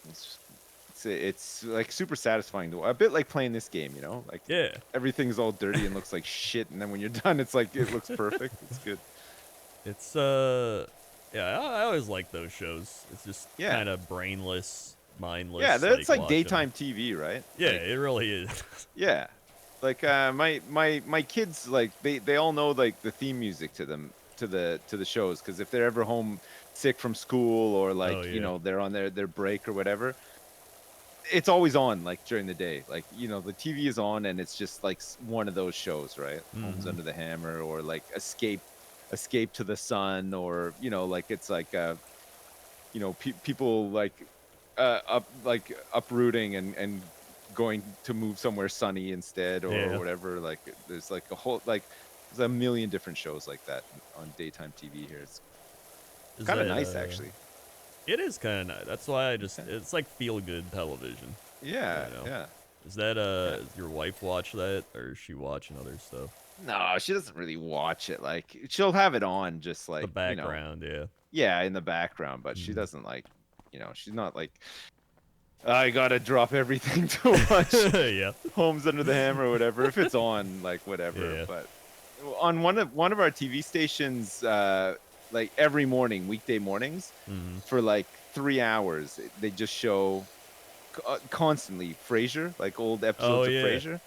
Speaker 2: It's like super satisfying a bit like playing this game, you know. Like,
Speaker 1: yeah,
Speaker 2: everything's all dirty and looks like shit, and then when you're done, it's like it looks perfect. It's good.
Speaker 1: It's yeah, I always like those shows. It's just kind of brainless, mindless.
Speaker 2: Yeah, that's like
Speaker 1: watching.
Speaker 2: daytime TV, right?
Speaker 1: Yeah,
Speaker 2: like,
Speaker 1: it really is.
Speaker 2: Yeah, like my kids, like they all know like the theme music to them to the shows, because if they're ever home sick from school or like you know, they're on their break or whatever, it's always on like during the day. Like, you know, the TV is on and it's just like one of those shows, right? Homes Under the Hammer, or like Escape to the Sun, or, you know, like it's like you know, people like uprooting and going to move somewhere sunny instead, or whatever. Like there's like a whole like there's a million different shows like that on daytime TV here. It's kind of nice, actually.
Speaker 1: It is kind of nice. That's why it's like feel-good television.
Speaker 2: Yeah,
Speaker 1: you know?
Speaker 2: yeah.
Speaker 1: Is that does your wife watch that, or is she watching other stuff?
Speaker 2: No, she doesn't really watch it. Like, she'll have it on just like
Speaker 1: the background,
Speaker 2: you know, yeah, in the background, but she doesn't like, you know, she's not like, I gotta drop everything to watch Homes Under the Hammer or whatever. If it's on, like, whatever. But on one of our TV stations, like every morning, weekday mornings, for like 3 hours, they just show constantly Frasier, like old episodes of Frasier.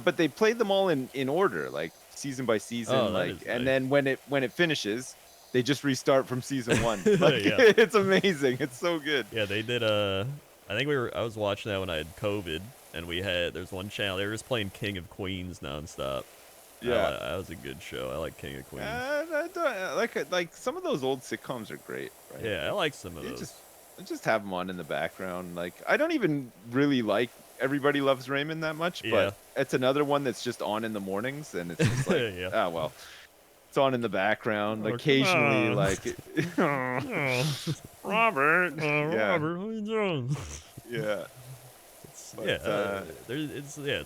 Speaker 2: But they played them all in order, like season by season, like, and then when it finishes, they just restart from season 1. Like, it's amazing. It's so good.
Speaker 1: Yeah, they did I think I was watching that when I had COVID, and there's one channel, they were just playing King of Queens nonstop.
Speaker 2: Yeah,
Speaker 1: that was a good show. I like King of Queens.
Speaker 2: Like some of those old sitcoms are great, right?
Speaker 1: Yeah, I like some of those.
Speaker 2: Just have them on in the background. Like, I don't even really like Everybody Loves Raymond that much, but it's another one that's just on in the mornings, and it's just like, ah, well, it's on in the background. Occasionally, like, Robert,
Speaker 1: Robert, how you doing?
Speaker 2: Yeah.
Speaker 1: It's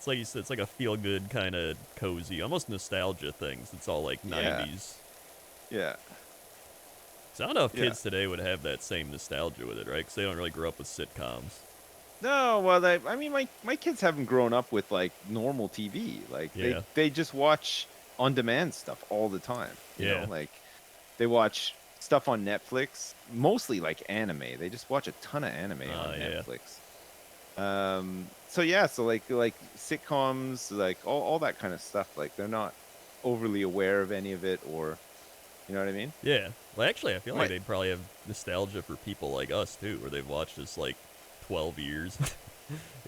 Speaker 1: like you said, it's like a feel-good kind of cozy, almost nostalgia things. It's all like 90s.
Speaker 2: Yeah.
Speaker 1: So I don't know if kids today would have that same nostalgia with it, right? Because they don't really grow up with sitcoms.
Speaker 2: No, well, I mean, my kids haven't grown up with like normal TV. Like they just watch on-demand stuff all the time. You know, like they watch stuff on Netflix, mostly like anime. They just watch a ton of anime on Netflix. So like sitcoms, like all that kind of stuff. Like, they're not overly aware of any of it, or You know what I mean?
Speaker 1: Yeah. Well, actually, I feel like
Speaker 2: Might-
Speaker 1: they'd probably have nostalgia for people like us too, where they've watched this like 12 years.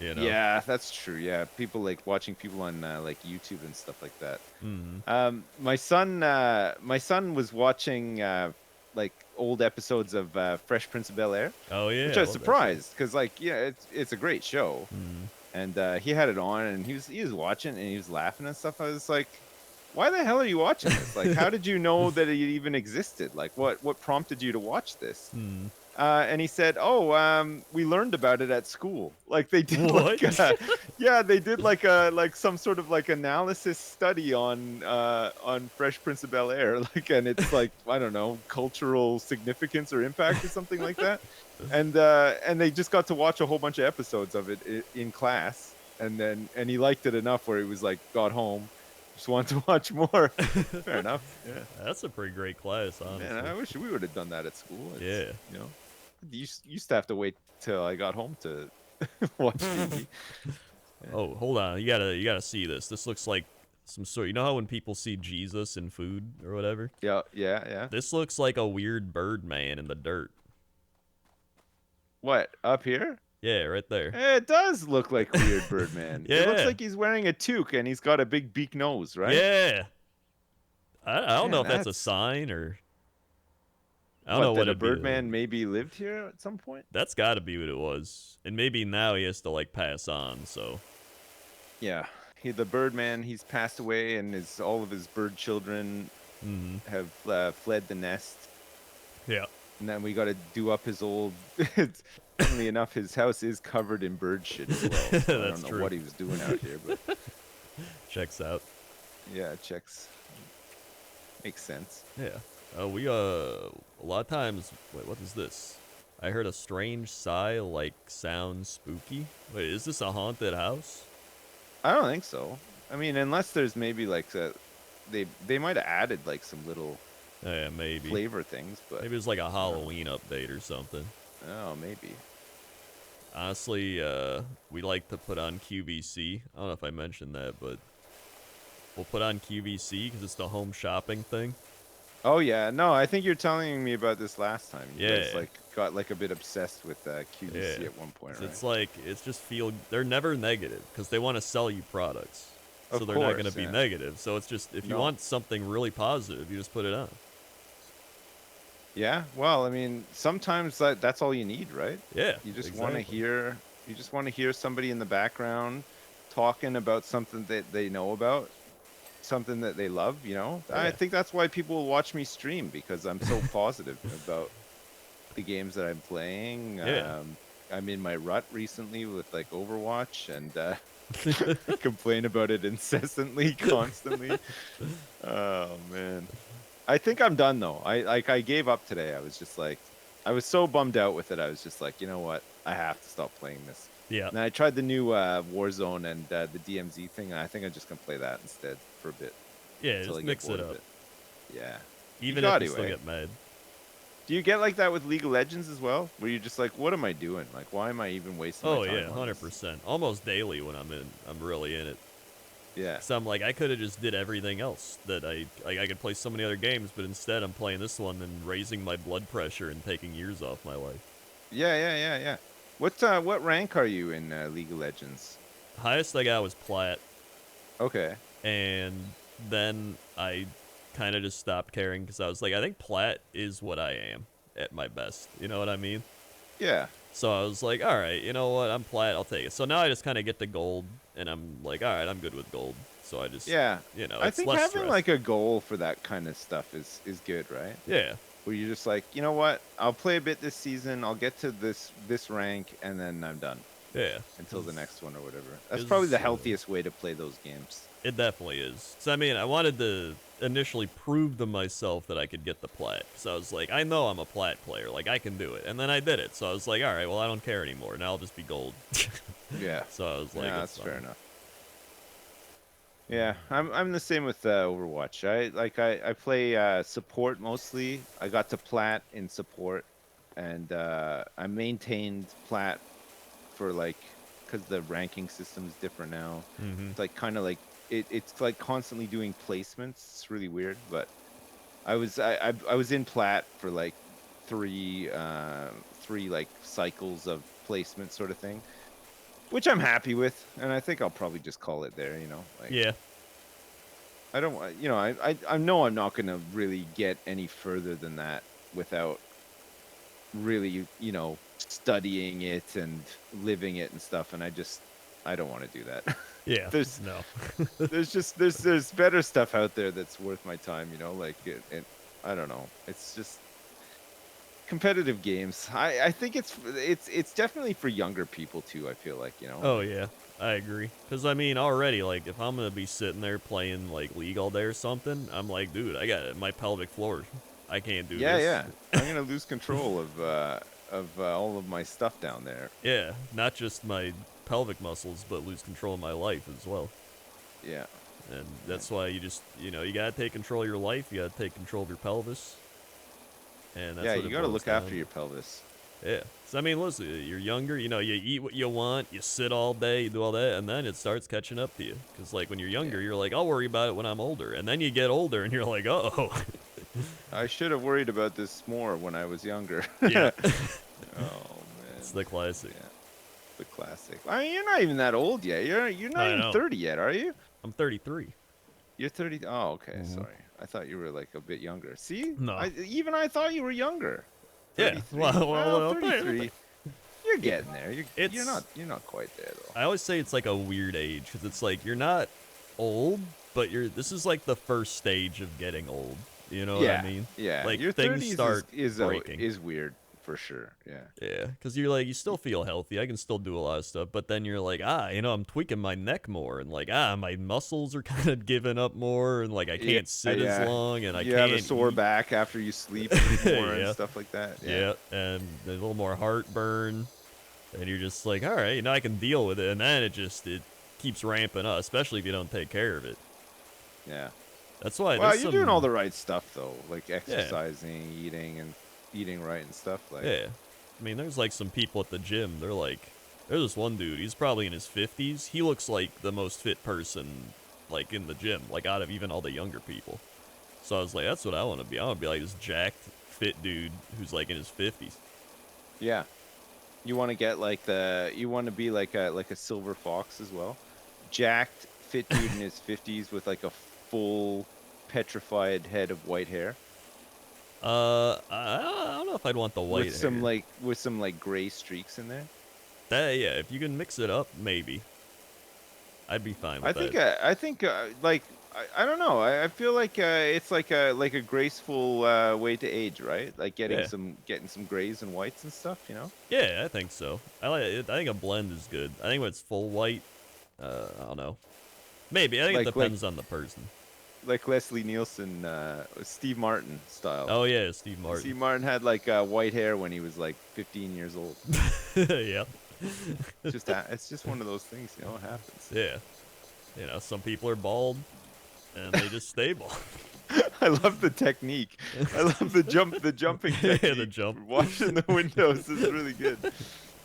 Speaker 1: You know.
Speaker 2: Yeah, that's true. Yeah, people like watching people on like YouTube and stuff like that.
Speaker 1: Mm-hmm.
Speaker 2: My son was watching like old episodes of Fresh Prince of Bel-Air,
Speaker 1: Oh yeah.
Speaker 2: which I was
Speaker 1: love that show.
Speaker 2: surprised because like yeah, it's a great show,
Speaker 1: Mhm.
Speaker 2: and he had it on and he was watching and he was laughing and stuff. I was like, why the hell are you watching this? Like, how did you know that it even existed? Like, what prompted you to watch this?
Speaker 1: Hmm.
Speaker 2: And he said, "Oh, we learned about it at school. Like they did,
Speaker 1: What?
Speaker 2: yeah, they did like some sort of like analysis study on Fresh Prince of Bel-Air, like, and it's like I don't know, cultural significance or impact or something like that. And they just got to watch a whole bunch of episodes of it in class, and he liked it enough where he was like, got home, just wanted to watch more. Fair enough. Yeah.
Speaker 1: That's a pretty great class, honestly.
Speaker 2: Man, I wish we would have done that at school. It's,
Speaker 1: Yeah.
Speaker 2: you know. You used to have to wait till I got home to watch TV.
Speaker 1: Oh, hold on. You gotta see this. This looks like some sort. You know how when people see Jesus in food or whatever?
Speaker 2: Yeah, yeah, yeah.
Speaker 1: This looks like a weird bird man in the dirt.
Speaker 2: What, up here?
Speaker 1: Yeah, right there.
Speaker 2: It does look like Weird Birdman. It looks
Speaker 1: Yeah.
Speaker 2: like he's wearing a toque and he's got a big beak nose, right?
Speaker 1: Yeah. I don't know
Speaker 2: Man,
Speaker 1: if that's a
Speaker 2: that's-
Speaker 1: sign or I don't know
Speaker 2: that
Speaker 1: what
Speaker 2: a
Speaker 1: it'd be.
Speaker 2: Birdman maybe lived here at some point?
Speaker 1: That's got to be what it was, and maybe now he has to like pass on. So
Speaker 2: Yeah. The Birdman, he's passed away and all of his bird children have fled the nest.
Speaker 1: yeah.
Speaker 2: And then we got to do up his old. Funnily enough, his house is covered in bird shit as well. So I
Speaker 1: That's
Speaker 2: don't know
Speaker 1: true.
Speaker 2: what he was doing out here, but
Speaker 1: Checks out.
Speaker 2: yeah, it checks. Makes sense.
Speaker 1: Yeah. We a lot of times. Wait, what is this? I heard a strange sigh, like sounds spooky. Wait, is this a haunted house?
Speaker 2: I don't think so. I mean, unless there's maybe like they might have added like some little
Speaker 1: Yeah, maybe.
Speaker 2: flavor things, but
Speaker 1: Maybe it's like a Halloween update or something.
Speaker 2: oh, maybe.
Speaker 1: Honestly, we like to put on QVC. I don't know if I mentioned that, but we'll put on QVC because it's the home shopping thing.
Speaker 2: Oh yeah, no, I think you're telling me about this last time. You guys
Speaker 1: Yeah.
Speaker 2: like got like a bit obsessed with QVC
Speaker 1: Yeah.
Speaker 2: at one point, right?
Speaker 1: It's like it's just they're never negative because they want to sell you products, so
Speaker 2: Of
Speaker 1: they're not going to
Speaker 2: course,
Speaker 1: be
Speaker 2: yeah.
Speaker 1: negative. So it's just if you
Speaker 2: No.
Speaker 1: want something really positive, you just put it on.
Speaker 2: Yeah, well, I mean, sometimes that's all you need, right?
Speaker 1: Yeah,
Speaker 2: You just want to
Speaker 1: exactly.
Speaker 2: hear somebody in the background talking about something that they know about, something that they love, you know? I
Speaker 1: Yeah.
Speaker 2: think that's why people will watch me stream because I'm so positive about the games that I'm playing.
Speaker 1: Yeah.
Speaker 2: I'm in my rut recently with like Overwatch and complain about it incessantly, constantly. Oh man. I think I'm done though. I gave up today. I was just like I was so bummed out with it. I was just like, you know what? I have to stop playing this.
Speaker 1: Yeah.
Speaker 2: And I tried the new Warzone and the DMZ thing, and I think I'm just gonna play that instead for a bit.
Speaker 1: Yeah,
Speaker 2: until
Speaker 1: just
Speaker 2: I get
Speaker 1: mix it
Speaker 2: bored of
Speaker 1: up.
Speaker 2: Yeah.
Speaker 1: Even
Speaker 2: got
Speaker 1: if you
Speaker 2: to,
Speaker 1: still
Speaker 2: eh?
Speaker 1: get mad.
Speaker 2: Do you get like that with League of Legends as well? Where you're just like, what am I doing? Like, why am I even wasting
Speaker 1: Oh
Speaker 2: my time?
Speaker 1: yeah,
Speaker 2: on this?
Speaker 1: 100%. Almost daily when I'm really in it.
Speaker 2: Yeah.
Speaker 1: So I'm like, I could have just did everything else that I could play so many other games, but instead I'm playing this one and raising my blood pressure and taking years off my life.
Speaker 2: Yeah. What rank are you in League of Legends?
Speaker 1: Highest I got was plat,
Speaker 2: Okay.
Speaker 1: and then I kind of just stopped caring because I was like, I think plat is what I am at my best. You know what I mean?
Speaker 2: Yeah.
Speaker 1: So I was like, all right, you know what? I'm plat. I'll take it. So now I just kind of get to gold, and I'm like, all right, I'm good with gold. So I just,
Speaker 2: Yeah.
Speaker 1: you know,
Speaker 2: I
Speaker 1: it's
Speaker 2: think
Speaker 1: less
Speaker 2: having
Speaker 1: stress.
Speaker 2: like a goal for that kind of stuff is good, right?
Speaker 1: Yeah.
Speaker 2: Where you're just like, you know what? I'll play a bit this season. I'll get to this rank, and then I'm done
Speaker 1: Yeah.
Speaker 2: until the next one or whatever. That's
Speaker 1: is,
Speaker 2: probably the
Speaker 1: uh,
Speaker 2: healthiest way to play those games.
Speaker 1: It definitely is. So I mean, I wanted to initially prove to myself that I could get the plat. So I was like, I know I'm a plat player. Like, I can do it. And then I did it. So I was like, all right, well, I don't care anymore. Now I'll just be gold.
Speaker 2: Yeah.
Speaker 1: So I was like,
Speaker 2: Yeah,
Speaker 1: it's
Speaker 2: that's fair
Speaker 1: fine.
Speaker 2: enough. Yeah, I'm the same with Overwatch. I play support mostly. I got to plat in support, and I maintained plat for like because the ranking system is different now.
Speaker 1: Mm-hmm.
Speaker 2: It's like kind of like it's like constantly doing placements. It's really weird, but I was in plat for like three like cycles of placement sort of thing, which I'm happy with, and I think I'll probably just call it there. You know, like
Speaker 1: Yeah.
Speaker 2: I don't, you know, I know I'm not gonna really get any further than that without really, you know, studying it and living it and stuff, and I don't want to do that.
Speaker 1: Yeah.
Speaker 2: there's
Speaker 1: No.
Speaker 2: there's better stuff out there that's worth my time, you know, like I don't know. It's just competitive games. I think it's definitely for younger people too, I feel like, you know.
Speaker 1: Oh yeah, I agree. Cause I mean, already like if I'm gonna be sitting there playing like League all day or something, I'm like, dude, I got my pelvic floor. I can't do
Speaker 2: Yeah,
Speaker 1: this.
Speaker 2: yeah. I'm gonna lose control of all of my stuff down there.
Speaker 1: Yeah, not just my pelvic muscles, but lose control of my life as well.
Speaker 2: Yeah.
Speaker 1: And that's why you just, you know, you gotta take control of your life. You gotta take control of your pelvis. And that's
Speaker 2: Yeah,
Speaker 1: what
Speaker 2: you
Speaker 1: it
Speaker 2: gotta
Speaker 1: boils
Speaker 2: look
Speaker 1: down
Speaker 2: after
Speaker 1: to.
Speaker 2: your pelvis.
Speaker 1: Yeah. So I mean, listen, you're younger. You know, you eat what you want. You sit all day. You do all that, and then it starts catching up to you. Cause like when you're younger,
Speaker 2: Yeah.
Speaker 1: you're like, I'll worry about it when I'm older. And then you get older, and you're like, oh.
Speaker 2: I should have worried about this more when I was younger.
Speaker 1: Yeah.
Speaker 2: Oh man.
Speaker 1: It's the classic.
Speaker 2: Yeah, the classic. I mean, you're not even that old yet. You're not
Speaker 1: I
Speaker 2: even
Speaker 1: know.
Speaker 2: 30 yet, are you?
Speaker 1: I'm 33.
Speaker 2: You're 30. Oh, okay.
Speaker 1: Mhm.
Speaker 2: Sorry. I thought you were like a bit younger. See?
Speaker 1: No.
Speaker 2: I thought you were younger.
Speaker 1: Yeah.
Speaker 2: 33.
Speaker 1: Well,
Speaker 2: 33. You're getting there.
Speaker 1: It's.
Speaker 2: You're not quite there though.
Speaker 1: I always say it's like a weird age because it's like you're not old, but you're. This is like the first stage of getting old. You know what I mean?
Speaker 2: Yeah.
Speaker 1: Like
Speaker 2: Your
Speaker 1: things
Speaker 2: 30s
Speaker 1: start breaking.
Speaker 2: is weird for sure. Yeah.
Speaker 1: Yeah, because you're like, you still feel healthy. I can still do a lot of stuff, but then you're like, you know, I'm tweaking my neck more, and like, my muscles are kind of giving up more, and like, I can't sit as long, and I
Speaker 2: you
Speaker 1: can't
Speaker 2: have a sore
Speaker 1: eat.
Speaker 2: back after you sleep more and
Speaker 1: Yeah,
Speaker 2: stuff like that.
Speaker 1: yeah, and a little more heartburn, and you're just like, all right, now I can deal with it, and then it keeps ramping up, especially if you don't take care of it.
Speaker 2: Yeah.
Speaker 1: That's why.
Speaker 2: Well,
Speaker 1: There's
Speaker 2: you're doing all
Speaker 1: some.
Speaker 2: the right stuff though, like
Speaker 1: Yeah,
Speaker 2: exercising, eating, and eating right and stuff. Like,
Speaker 1: yeah. I mean, there's like some people at the gym. They're like, there's this one dude. He's probably in his 50s. He looks like the most fit person, like in the gym, like out of even all the younger people. So I was like, that's what I want to be. I want to be like this jacked, fit dude who's like in his 50s.
Speaker 2: yeah, you want to get like you want to be like a silver fox as well, jacked, fit dude in his 50s with like a full petrified head of white hair,
Speaker 1: I don't know if I'd want the white
Speaker 2: with some
Speaker 1: hair.
Speaker 2: gray streaks in there.
Speaker 1: That yeah, if you can mix it up, maybe I'd be fine with that.
Speaker 2: I think like I don't know. I feel like it's like a graceful way to age, right? Like
Speaker 1: Yeah,
Speaker 2: getting some grays and whites and stuff, you know?
Speaker 1: yeah, I think so. I like it. I think a blend is good. I think when it's full white, I don't know. Maybe I think it
Speaker 2: Like
Speaker 1: depends on the person.
Speaker 2: like Leslie Nielsen, Steve Martin style.
Speaker 1: Oh yeah, Steve
Speaker 2: Steve
Speaker 1: Martin.
Speaker 2: Martin had like white hair when he was like 15 years old.
Speaker 1: Yeah,
Speaker 2: It's just one of those things, you know. It happens.
Speaker 1: yeah. You know, some people are bald, and they just stay bald.
Speaker 2: I love the technique. I love the jumping
Speaker 1: Yeah,
Speaker 2: technique.
Speaker 1: the jump.
Speaker 2: Watching the windows is really good.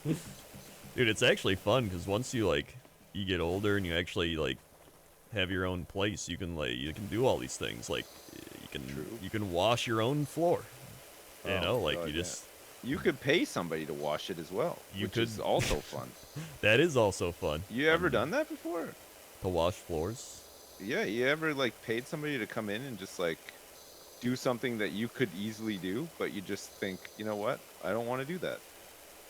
Speaker 1: Dude, it's actually fun because once you get older and you actually like have your own place, you can do all these things. Like
Speaker 2: True.
Speaker 1: you can wash your own floor. You
Speaker 2: Oh
Speaker 1: know,
Speaker 2: my
Speaker 1: like
Speaker 2: God,
Speaker 1: you
Speaker 2: yeah.
Speaker 1: just
Speaker 2: You could pay somebody to wash it as well,
Speaker 1: You
Speaker 2: which is
Speaker 1: could-
Speaker 2: also fun.
Speaker 1: that is also fun.
Speaker 2: You ever done that before?
Speaker 1: To wash floors?
Speaker 2: Yeah, you ever like paid somebody to come in and just like do something that you could easily do, but you just think, you know what? I don't want to do that.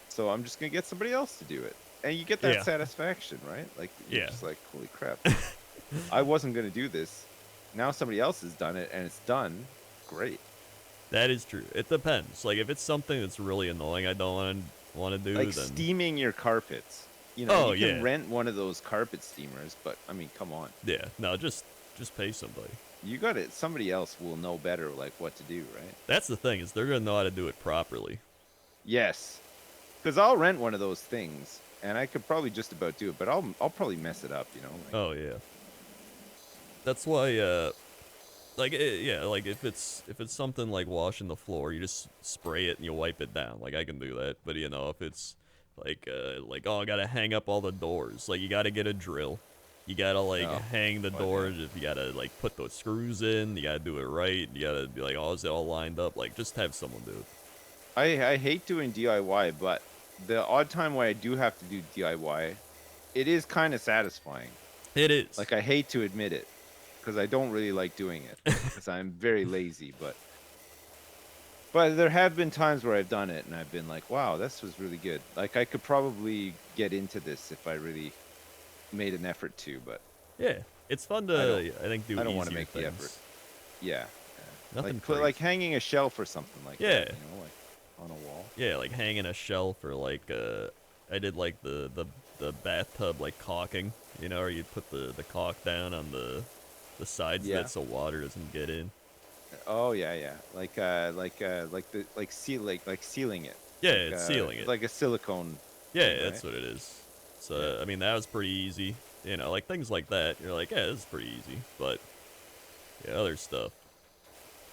Speaker 2: So I'm just gonna get somebody else to do it. And you get that
Speaker 1: Yeah.
Speaker 2: satisfaction, right? Like you're
Speaker 1: Yeah.
Speaker 2: just like, holy crap. I wasn't gonna do this. Now somebody else has done it and it's done. Great.
Speaker 1: That is true. It depends. Like if it's something that's really annoying, I don't want to do.
Speaker 2: Like
Speaker 1: then
Speaker 2: steaming your carpets. You know,
Speaker 1: Oh,
Speaker 2: you can
Speaker 1: yeah.
Speaker 2: rent one of those carpet steamers, but I mean, come on.
Speaker 1: yeah, no, just pay somebody.
Speaker 2: You got it. Somebody else will know better, like what to do, right?
Speaker 1: That's the thing is they're gonna know how to do it properly.
Speaker 2: Yes, because I'll rent one of those things, and I could probably just about do it, but I'll probably mess it up, you know. Like,
Speaker 1: Oh yeah. That's why yeah, like if it's something like washing the floor, you just spray it and you wipe it down. Like I can do that. But you know, if it's like oh, I gotta hang up all the doors, like you gotta get a drill You gotta like
Speaker 2: No.
Speaker 1: hang the
Speaker 2: But,
Speaker 1: door. If you gotta like put the screws in, you gotta do it right. You gotta be like, oh, is it all lined up? Like, just have someone do it.
Speaker 2: I hate doing DIY, but the odd time when I do have to do DIY, it is kind of satisfying.
Speaker 1: It is.
Speaker 2: Like, I hate to admit it, because I don't really like doing it, because I'm very lazy. But there have been times where I've done it, and I've been like, wow, this was really good. Like, I could probably get into this if I really made an effort to, but
Speaker 1: Yeah, it's fun to I think do.
Speaker 2: I don't want to
Speaker 1: easier
Speaker 2: make
Speaker 1: things.
Speaker 2: the effort. Yeah.
Speaker 1: Nothing
Speaker 2: like
Speaker 1: crazy.
Speaker 2: like hanging a shelf or something like
Speaker 1: Yeah.
Speaker 2: that, you know, like on a wall.
Speaker 1: Yeah, like hanging a shelf or like I did like the bathtub like caulking, you know, or you put the caulk down on the sides of
Speaker 2: Yeah.
Speaker 1: it so water doesn't get in.
Speaker 2: Oh yeah. Like sealing it.
Speaker 1: Yeah,
Speaker 2: Like,
Speaker 1: it's sealing it.
Speaker 2: Like a silicone.
Speaker 1: Yeah,
Speaker 2: thing,
Speaker 1: that's
Speaker 2: right?
Speaker 1: what it is. So I mean that was pretty easy. You know, like things like that. You're like, yeah, this is pretty easy. But yeah, other stuff.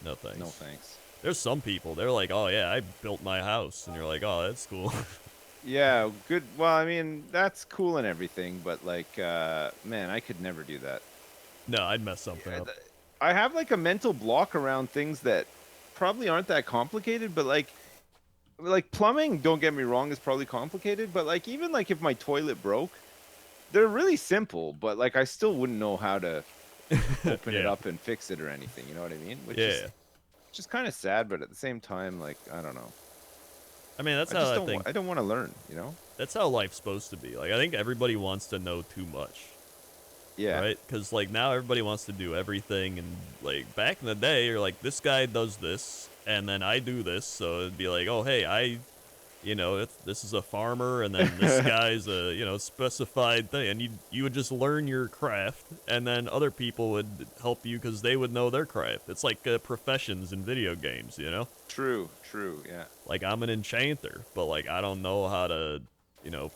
Speaker 1: No thanks.
Speaker 2: No thanks.
Speaker 1: There's some people, they're like, oh yeah, I built my house, and you're like, oh, that's cool.
Speaker 2: Yeah, good. Well, I mean, that's cool and everything, but like, man, I could never do that.
Speaker 1: No, I'd mess something up.
Speaker 2: I have like a mental block around things that probably aren't that complicated, but like plumbing, don't get me wrong, is probably complicated, but like even like if my toilet broke, they're really simple, but like I still wouldn't know how to open it
Speaker 1: Yeah.
Speaker 2: up and fix it or anything, you know what I mean? Which
Speaker 1: Yeah.
Speaker 2: is just kind of sad, but at the same time, like, I don't know.
Speaker 1: I mean, that's
Speaker 2: I
Speaker 1: how
Speaker 2: just
Speaker 1: I
Speaker 2: don't
Speaker 1: think.
Speaker 2: I don't want to learn, you know?
Speaker 1: That's how life's supposed to be. Like, I think everybody wants to know too much.
Speaker 2: Yeah.
Speaker 1: Right? Because, like, now everybody wants to do everything. And, like, back in the day, you're like, this guy does this, and then I do this. So it'd be like, oh, hey, this is a farmer, and then this guy's a, specified thing. And you would just learn your craft, and then other people would help you because they would know their craft. It's like professions in video games, you know?
Speaker 2: True, yeah.
Speaker 1: Like, I'm an enchanter, but, like, I don't know how to,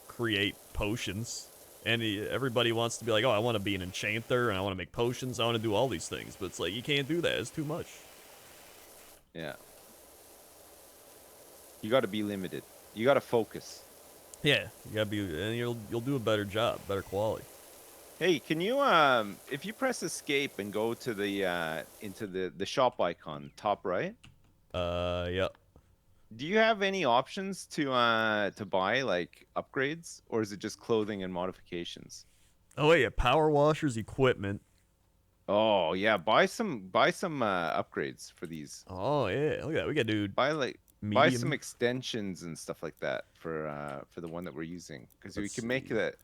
Speaker 1: create potions. And everybody wants to be like, oh, I want to be an enchanter, and I want to make potions, I want to do all these things. But it's like, you can't do that. It's too much.
Speaker 2: Yeah. You got to be limited. You got to focus.
Speaker 1: Yeah, you gotta be, and you'll do a better job, better quality.
Speaker 2: Hey, can you if you press escape and go to the into the shop icon top right,
Speaker 1: Yeah.
Speaker 2: do you have any options to buy like upgrades, or is it just clothing and modifications?
Speaker 1: Oh wait, yeah, power washers, equipment.
Speaker 2: Oh yeah, buy some upgrades for these.
Speaker 1: Oh yeah, look at that. We got dude.
Speaker 2: Buy like
Speaker 1: Medium.
Speaker 2: buy some extensions and stuff like that for the one that we're using, because we
Speaker 1: Let's
Speaker 2: can make
Speaker 1: see.
Speaker 2: that.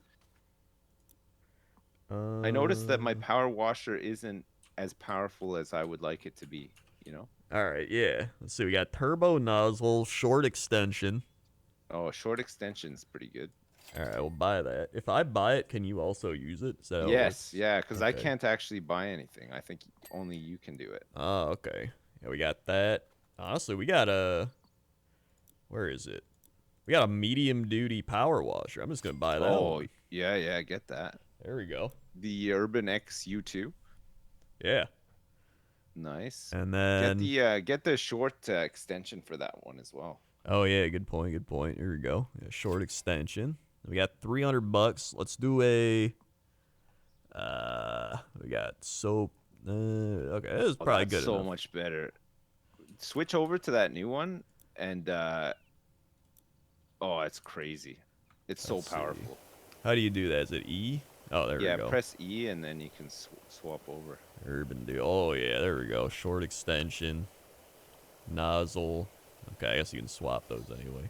Speaker 2: I noticed that my power washer isn't as powerful as I would like it to be, you know?
Speaker 1: All right, yeah. Let's see. We got turbo nozzle, short extension.
Speaker 2: Oh, a short extension's pretty good.
Speaker 1: All right, we'll buy that. If I buy it, can you also use it? Is that how it
Speaker 2: Yes,
Speaker 1: works?
Speaker 2: yeah, because I
Speaker 1: Okay.
Speaker 2: can't actually buy anything. I think only you can do it.
Speaker 1: Oh, okay. Yeah, we got that. Honestly, we got a. Where is it? We got a medium duty power washer. I'm just gonna buy that.
Speaker 2: Oh,
Speaker 1: one.
Speaker 2: yeah, get that.
Speaker 1: There we go.
Speaker 2: The Urban X U2.
Speaker 1: Yeah.
Speaker 2: Nice.
Speaker 1: And then
Speaker 2: Get the short extension for that one as well.
Speaker 1: oh yeah, good point. Here we go. Yeah, short extension. We got $300. Let's do a. We got soap. Okay, this is probably
Speaker 2: That's
Speaker 1: good
Speaker 2: so
Speaker 1: enough.
Speaker 2: much better. Switch over to that new one, and oh, it's crazy. It's so
Speaker 1: Let's see.
Speaker 2: powerful.
Speaker 1: How do you do that? Is it E? Oh, there we
Speaker 2: Yeah,
Speaker 1: go.
Speaker 2: press E and then you can swap over.
Speaker 1: Urban do. Oh yeah, there we go. Short extension, nozzle. Okay, I guess you can swap those anyway.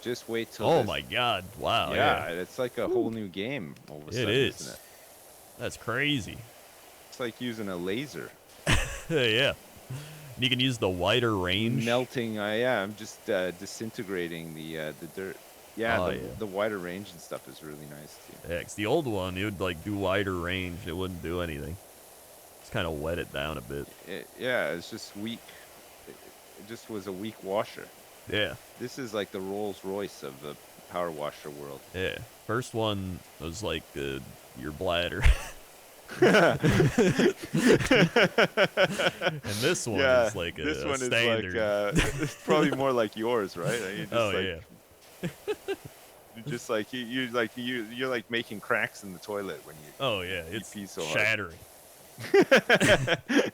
Speaker 2: Just wait till.
Speaker 1: Oh
Speaker 2: this-
Speaker 1: my God! Wow.
Speaker 2: Yeah, it's like a whole new game all of a
Speaker 1: It
Speaker 2: sudden,
Speaker 1: is.
Speaker 2: isn't it?
Speaker 1: That's crazy.
Speaker 2: It's like using a laser.
Speaker 1: Yeah. You can use the wider range.
Speaker 2: Melting. Yeah, I'm just disintegrating the dirt. Yeah,
Speaker 1: Oh,
Speaker 2: the,
Speaker 1: yeah.
Speaker 2: the wider range and stuff is really nice too.
Speaker 1: Yeah, 'cause the old one, it would like do wider range. It wouldn't do anything. Just kind of wet it down a bit.
Speaker 2: Yeah, it's just weak. It just was a weak washer.
Speaker 1: Yeah.
Speaker 2: This is like the Rolls Royce of the power washer world.
Speaker 1: Yeah. First one was like your bladder. And this one is like a,
Speaker 2: this
Speaker 1: a
Speaker 2: one
Speaker 1: standard.
Speaker 2: is like it's probably more like yours, right? I mean, just
Speaker 1: Oh,
Speaker 2: like,
Speaker 1: yeah.
Speaker 2: You're just like you're like making cracks in the toilet when
Speaker 1: Oh yeah,
Speaker 2: you
Speaker 1: it's
Speaker 2: pee so
Speaker 1: shattering.
Speaker 2: hard.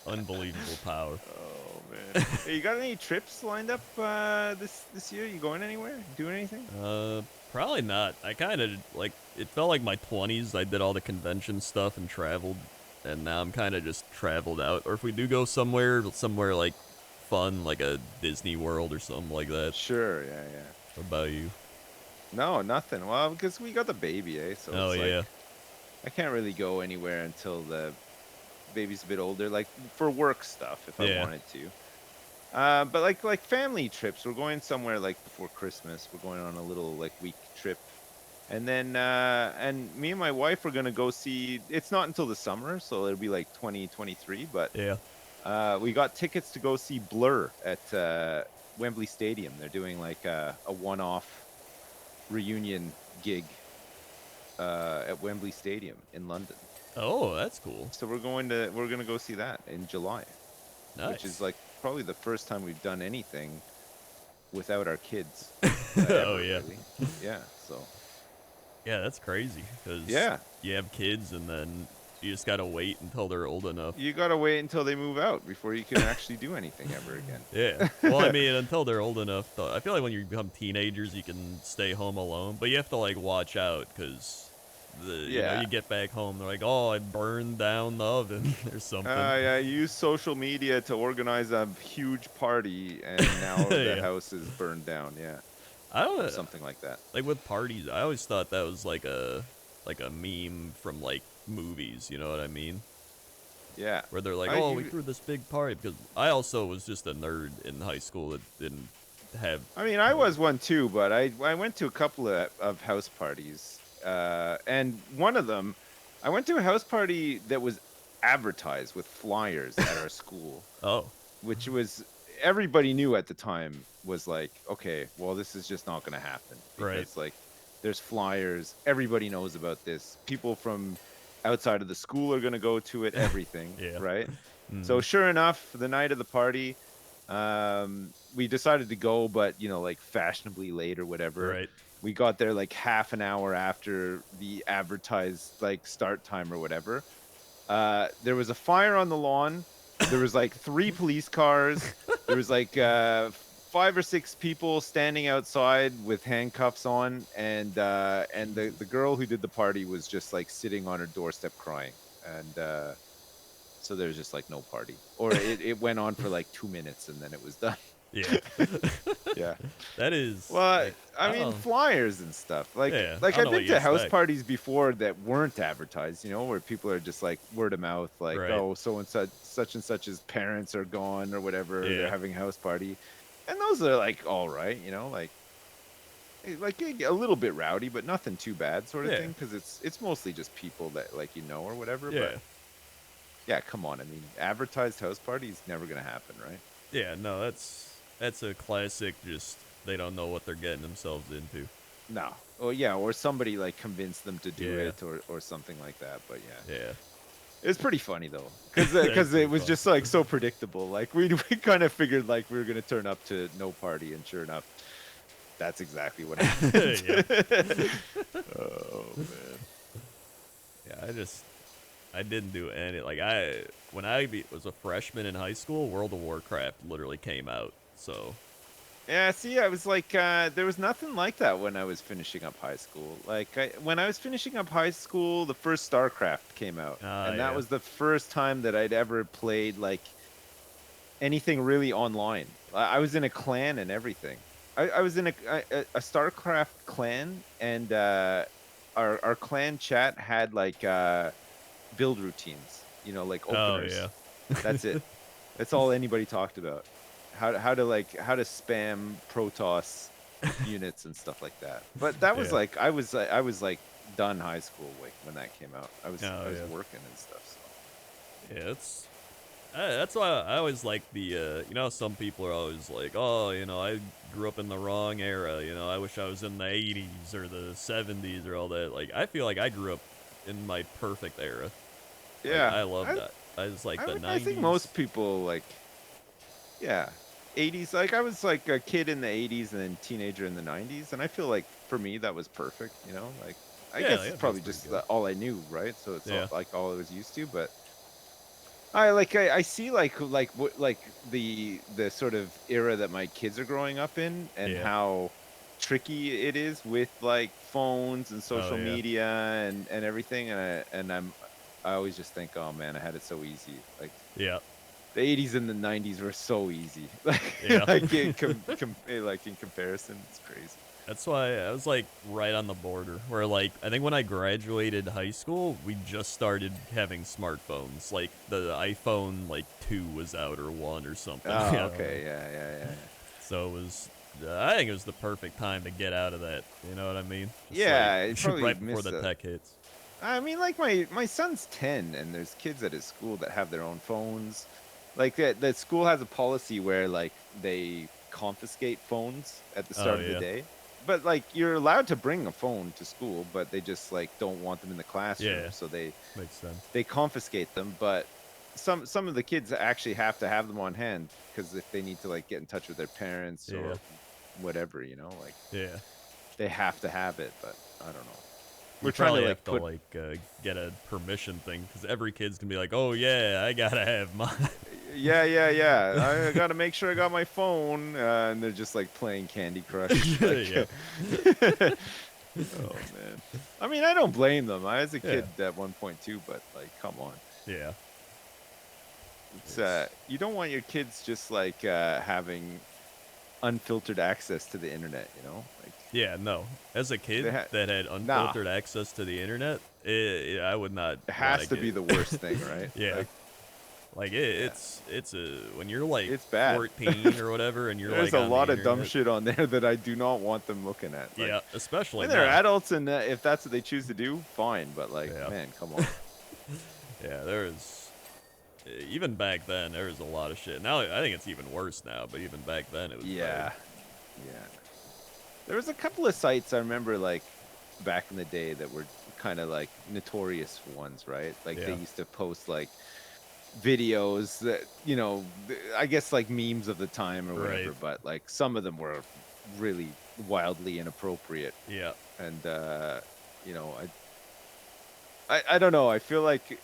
Speaker 1: Unbelievable power.
Speaker 2: Oh man. Hey, you got any trips lined up this year? You going anywhere? Doing anything?
Speaker 1: Probably not. I kind of like it felt like my 20s. I did all the convention stuff and traveled, and now I'm kind of just traveled out. Or if we do go somewhere like fun, like a Disney World or something like that.
Speaker 2: Sure, yeah, yeah.
Speaker 1: What about you?
Speaker 2: No, nothing. Well, because we got the baby, eh? So
Speaker 1: Oh
Speaker 2: it's like
Speaker 1: yeah,
Speaker 2: I can't really go anywhere until the baby's a bit older, like for work stuff if I
Speaker 1: yeah.
Speaker 2: wanted to. But like family trips, we're going somewhere like before Christmas. We're going on a little like week trip. And then and me and my wife are gonna go see. It's not until the summer, so it'll be like 2023. But
Speaker 1: Yeah.
Speaker 2: we got tickets to go see Blur at Wembley Stadium. They're doing like a one-off reunion gig at Wembley Stadium in London.
Speaker 1: Oh, that's cool.
Speaker 2: So we're gonna go see that in July, which is
Speaker 1: Nice.
Speaker 2: like probably the first time we've done anything without our kids
Speaker 1: Oh
Speaker 2: ever,
Speaker 1: yeah.
Speaker 2: really. Yeah. So
Speaker 1: Yeah, that's crazy because
Speaker 2: yeah,
Speaker 1: you have kids and then you just gotta wait until they're old enough.
Speaker 2: you gotta wait until they move out before you can actually do anything ever again.
Speaker 1: Yeah. Well, I mean, until they're old enough. I feel like when you become teenagers, you can stay home alone, but you have to like watch out because
Speaker 2: Yeah.
Speaker 1: you get back home, they're like, oh, I burned down the oven or something.
Speaker 2: Yeah, you use social media to organize a huge party, and now the
Speaker 1: Yeah.
Speaker 2: house is burned down. Yeah,
Speaker 1: I don't know.
Speaker 2: something like that.
Speaker 1: Like with parties, I always thought that was like a meme from like movies. You know what I mean?
Speaker 2: Yeah.
Speaker 1: Where they're like,
Speaker 2: I
Speaker 1: oh, we
Speaker 2: u-
Speaker 1: threw this big party because I also was just a nerd in high school that didn't have.
Speaker 2: I mean, I was one too, but I went to a couple of house parties, and one of them, I went to a house party that was advertised with flyers at our school,
Speaker 1: Oh,
Speaker 2: which was everybody knew at the time was like, okay, well, this is just not going to happen
Speaker 1: Right.
Speaker 2: because like there's flyers, everybody knows about this. People from outside of the school are going to go to it, everything,
Speaker 1: Yeah.
Speaker 2: right?
Speaker 1: mhm.
Speaker 2: So sure enough, the night of the party, we decided to go, but like fashionably late or whatever.
Speaker 1: Right.
Speaker 2: We got there like half an hour after the advertised like start time or whatever. There was a fire on the lawn. There was like 3 police cars. There was like 5 or 6 people standing outside with handcuffs on, and the girl who did the party was just like sitting on her doorstep crying, and so there's just like no party, or it went on for like 2 minutes and then it was done.
Speaker 1: Yeah.
Speaker 2: Yeah.
Speaker 1: That is.
Speaker 2: Well,
Speaker 1: like,
Speaker 2: I mean,
Speaker 1: don't-
Speaker 2: flyers and stuff. Like,
Speaker 1: Yeah,
Speaker 2: like
Speaker 1: I don't
Speaker 2: I've
Speaker 1: know
Speaker 2: been
Speaker 1: what you
Speaker 2: to house
Speaker 1: expect.
Speaker 2: parties before that weren't advertised, where people are just like word of mouth, like,
Speaker 1: Right.
Speaker 2: oh, so and such's parents are gone or whatever.
Speaker 1: Yeah.
Speaker 2: They're having a house party, and those are like all right, like a little bit rowdy, but nothing too bad, sort of
Speaker 1: Yeah.
Speaker 2: thing. Because it's mostly just people that like or whatever.
Speaker 1: Yeah.
Speaker 2: But yeah, come on. I mean, advertised house party is never gonna happen, right?
Speaker 1: Yeah. No, that's a classic. Just they don't know what they're getting themselves into.
Speaker 2: No. Oh yeah, or somebody like convinced them to do
Speaker 1: Yeah.
Speaker 2: it, or something like that. But yeah.
Speaker 1: Yeah.
Speaker 2: It's pretty funny though,
Speaker 1: That's
Speaker 2: because
Speaker 1: pretty
Speaker 2: it was
Speaker 1: funny.
Speaker 2: just like so predictable. Like we kind of figured like we were gonna turn up to no party, and sure enough, that's exactly what happened.
Speaker 1: Yeah.
Speaker 2: Oh man.
Speaker 1: Yeah. I didn't do any. Like when was a freshman in high school, World of Warcraft literally came out. So.
Speaker 2: Yeah. See, I was like, there was nothing like that when I was finishing up high school. Like when I was finishing up high school, the first StarCraft came out, and that
Speaker 1: Yeah.
Speaker 2: was the first time that I'd ever played like anything really online. I was in a clan and everything. I was in a StarCraft clan, and our clan chat had like build routines, like
Speaker 1: Oh
Speaker 2: openers.
Speaker 1: yeah.
Speaker 2: That's it. That's all anybody talked about. How to spam Protoss units and stuff like that. But that was
Speaker 1: Yeah.
Speaker 2: like I was like done high school when that came out. I was
Speaker 1: Oh, yeah.
Speaker 2: working and stuff. So.
Speaker 1: Yeah, that's why I always like the some people are always like, oh, I grew up in the wrong era, I wish I was in the 80s or the 70s or all that. Like I feel like I grew up in my perfect era. Like,
Speaker 2: Yeah,
Speaker 1: I love that. I just like the 90s.
Speaker 2: I think most people like, yeah. 80s, like I was like a kid in the 80s and then teenager in the 90s, and I feel like for me that was perfect, you know? Like I
Speaker 1: Yeah,
Speaker 2: guess
Speaker 1: yeah,
Speaker 2: it's
Speaker 1: that's
Speaker 2: probably
Speaker 1: pretty
Speaker 2: just
Speaker 1: good.
Speaker 2: all I knew, right? So it's all,
Speaker 1: Yeah.
Speaker 2: like all I was used to, but I see like what like the sort of era that my kids are growing up in and
Speaker 1: Yeah.
Speaker 2: how tricky it is with like phones and
Speaker 1: Oh
Speaker 2: social
Speaker 1: yeah.
Speaker 2: media and everything, I always just think, oh man, I had it so easy. Like
Speaker 1: Yeah.
Speaker 2: the 80s and the 90s were so easy. Like
Speaker 1: Yeah.
Speaker 2: like in comparison, it's crazy.
Speaker 1: That's why I was like right on the border where like I think when I graduated high school, we just started having smartphones. Like the iPhone like 2 was out or 1 or something. I
Speaker 2: Oh,
Speaker 1: don't know.
Speaker 2: okay. Yeah.
Speaker 1: So it was I think it was the perfect time to get out of that. You know what I mean? Just like
Speaker 2: Yeah, it probably
Speaker 1: right before
Speaker 2: missed
Speaker 1: the
Speaker 2: a
Speaker 1: tech hits.
Speaker 2: I mean, like my son's 10, and there's kids at his school that have their own phones. Like the school has a policy where like they confiscate phones at the
Speaker 1: Oh
Speaker 2: start of the
Speaker 1: yeah.
Speaker 2: day. But like you're allowed to bring a phone to school, but they just like don't want them in the classroom,
Speaker 1: Yeah.
Speaker 2: so
Speaker 1: Makes sense.
Speaker 2: they confiscate them. But some of the kids actually have to have them on hand because if they need to like get in touch with their parents
Speaker 1: Yeah.
Speaker 2: or whatever, like
Speaker 1: Yeah.
Speaker 2: they have to have it. But I don't know.
Speaker 1: You
Speaker 2: We're trying to
Speaker 1: probably have
Speaker 2: like
Speaker 1: to
Speaker 2: put
Speaker 1: like get a permission thing because every kid's gonna be like, "Oh yeah, I gotta have mine."
Speaker 2: Yeah. I gotta make sure I got my phone, and they're just like playing Candy Crush. Like,
Speaker 1: Yeah,
Speaker 2: oh man. I mean, I don't blame them. I was a
Speaker 1: yeah,
Speaker 2: kid at one point too, but like, come on.
Speaker 1: yeah.
Speaker 2: It's
Speaker 1: It's
Speaker 2: you don't want your kids just like having unfiltered access to the internet. Like
Speaker 1: yeah. No, as a
Speaker 2: they
Speaker 1: kid
Speaker 2: had
Speaker 1: that had
Speaker 2: nah.
Speaker 1: unfiltered access to the internet, I would not
Speaker 2: It
Speaker 1: want to
Speaker 2: has to be
Speaker 1: get.
Speaker 2: the worst thing, right?
Speaker 1: Yeah, like
Speaker 2: Yeah,
Speaker 1: it's a when you're like
Speaker 2: it's bad.
Speaker 1: 14 or whatever, and you're
Speaker 2: There's
Speaker 1: like
Speaker 2: a
Speaker 1: on the
Speaker 2: lot of dumb
Speaker 1: internet.
Speaker 2: shit on there that I do not want them looking at. Like
Speaker 1: Yeah, especially
Speaker 2: when they're
Speaker 1: now.
Speaker 2: adults and if that's what they choose to do, fine. But like,
Speaker 1: Yeah,
Speaker 2: man, come on.
Speaker 1: yeah. There's even back then there was a lot of shit. Now I think it's even worse now, but even back then it was bad.
Speaker 2: Yeah, yeah. There was a couple of sites I remember like back in the day that were kind of like notorious ones, right? Like they
Speaker 1: Yeah,
Speaker 2: used to post like videos that I guess like memes of the time or
Speaker 1: right.
Speaker 2: whatever. But like some of them were really wildly inappropriate,
Speaker 1: Yeah,
Speaker 2: and you know, I don't know. I feel like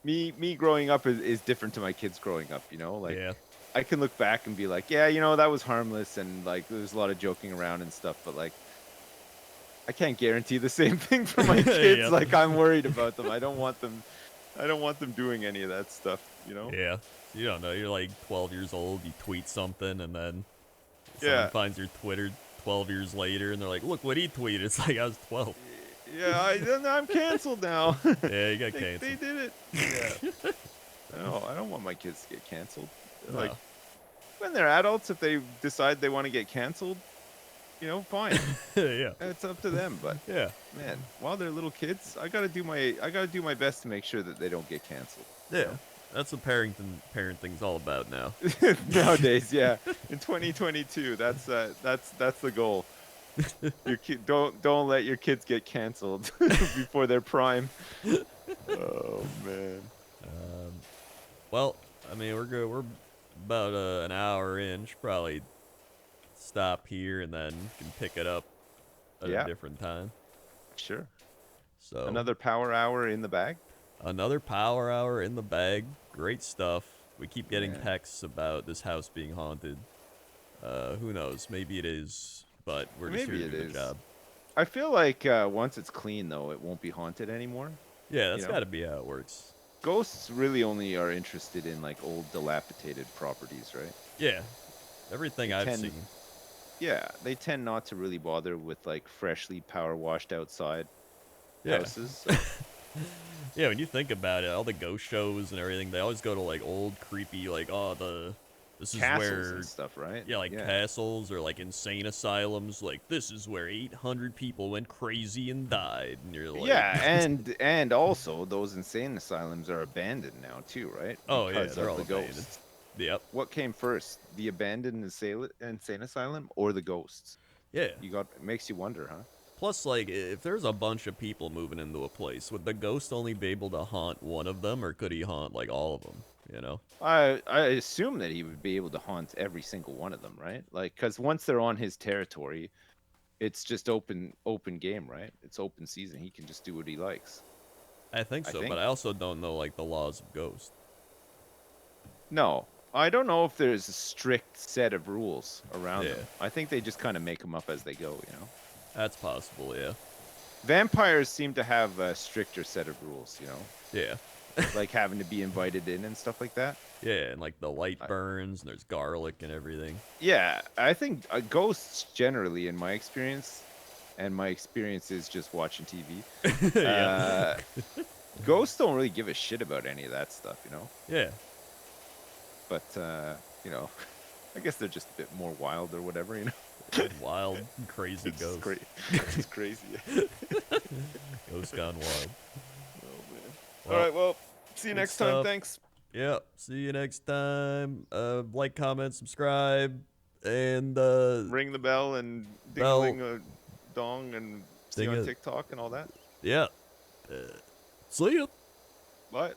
Speaker 2: me growing up is different to my kids growing up. Like
Speaker 1: yeah,
Speaker 2: I can look back and be like, yeah, that was harmless and like there's a lot of joking around and stuff, but like I can't guarantee the same thing for my kids.
Speaker 1: yeah,
Speaker 2: Like I'm worried about them. I don't want them doing any of that stuff.
Speaker 1: yeah. You don't know. You're like 12 years old. You tweet something, and then someone
Speaker 2: Yeah.
Speaker 1: finds your Twitter 12 years later, and they're like, "Look what he tweeted." It's like I was 12.
Speaker 2: Yeah, I'm canceled now.
Speaker 1: Yeah, you got
Speaker 2: They
Speaker 1: canceled.
Speaker 2: did it. Yeah. No, I don't want my kids to get canceled. Like
Speaker 1: No.
Speaker 2: when they're adults, if they decide they want to get canceled, fine.
Speaker 1: Yeah,
Speaker 2: It's up to them. But
Speaker 1: yeah,
Speaker 2: man, while they're little kids, I gotta do my best to make sure that they don't get canceled.
Speaker 1: yeah. That's what parenting's all about now.
Speaker 2: Nowadays, yeah. In 2022, that's the goal. Your kid don't let your kids get canceled before their prime. Oh man.
Speaker 1: Um, well, I mean, we're good. We're about an hour in. Should probably stop here and then can pick it up at a
Speaker 2: Yeah,
Speaker 1: different time.
Speaker 2: sure.
Speaker 1: So
Speaker 2: Another power hour in the bag.
Speaker 1: another power hour in the bag. Great stuff. We keep getting
Speaker 2: Yeah.
Speaker 1: texts about this house being haunted. Who knows? Maybe it is, but we're just here
Speaker 2: Maybe
Speaker 1: to
Speaker 2: it
Speaker 1: do the
Speaker 2: is.
Speaker 1: job.
Speaker 2: I feel like once it's clean, though, it won't be haunted anymore.
Speaker 1: Yeah,
Speaker 2: You
Speaker 1: that's
Speaker 2: know,
Speaker 1: got to be how it works.
Speaker 2: ghosts really only are interested in like old, dilapidated properties, right?
Speaker 1: Yeah, everything
Speaker 2: They
Speaker 1: I've
Speaker 2: tend,
Speaker 1: seen.
Speaker 2: yeah, they tend not to really bother with like freshly power washed outside
Speaker 1: Yeah.
Speaker 2: houses. So.
Speaker 1: Yeah, when you think about it, all the ghost shows and everything, they always go to like old creepy like this is
Speaker 2: Castles
Speaker 1: where
Speaker 2: and stuff, right?
Speaker 1: yeah, like castles or like insane asylums, like this is where 800 people went crazy and died and you're like
Speaker 2: Yeah, and also those insane asylums are abandoned now too, right?
Speaker 1: oh yeah,
Speaker 2: Because
Speaker 1: they're
Speaker 2: of
Speaker 1: all
Speaker 2: the
Speaker 1: abandoned.
Speaker 2: ghosts.
Speaker 1: Yep.
Speaker 2: What came first, the abandoned insane asylum or the ghosts?
Speaker 1: Yeah.
Speaker 2: It makes you wonder, huh?
Speaker 1: Plus like if there's a bunch of people moving into a place, would the ghost only be able to haunt one of them or could he haunt like all of them? you know.
Speaker 2: I assume that he would be able to haunt every single one of them, right? Like, because once they're on his territory, it's just open game, right? It's open season. He can just do what he likes.
Speaker 1: I think
Speaker 2: I
Speaker 1: so,
Speaker 2: think.
Speaker 1: but I also don't know like the laws of Ghost.
Speaker 2: No, I don't know if there's a strict set of rules around
Speaker 1: Yeah,
Speaker 2: them. I think they just kind of make them up as they go, you know?
Speaker 1: that's possible. Yeah,
Speaker 2: Vampires seem to have a stricter set of rules, you know?
Speaker 1: yeah,
Speaker 2: Like having to be invited in and stuff like that.
Speaker 1: yeah, and like the light
Speaker 2: I-
Speaker 1: burns and there's garlic and everything.
Speaker 2: Yeah, I think ghosts generally, in my experience, and my experience is just watching TV.
Speaker 1: Yeah,
Speaker 2: Ghosts don't really give a shit about any of that stuff, you know?
Speaker 1: yeah,
Speaker 2: But, you know, I guess they're just a bit more wild or whatever, you know?
Speaker 1: wild, crazy
Speaker 2: It's
Speaker 1: ghost.
Speaker 2: It's crazy.
Speaker 1: Ghost gone wild.
Speaker 2: Oh, man.
Speaker 1: Well,
Speaker 2: All right, well, see you
Speaker 1: good
Speaker 2: next time.
Speaker 1: stuff.
Speaker 2: Thanks.
Speaker 1: Yeah, see you next time. Like, comment, subscribe, and
Speaker 2: Ring the bell and
Speaker 1: Bell.
Speaker 2: ding a dong and see you
Speaker 1: Ding
Speaker 2: on
Speaker 1: it.
Speaker 2: TikTok and all that.
Speaker 1: Yeah. See ya.
Speaker 2: Bye.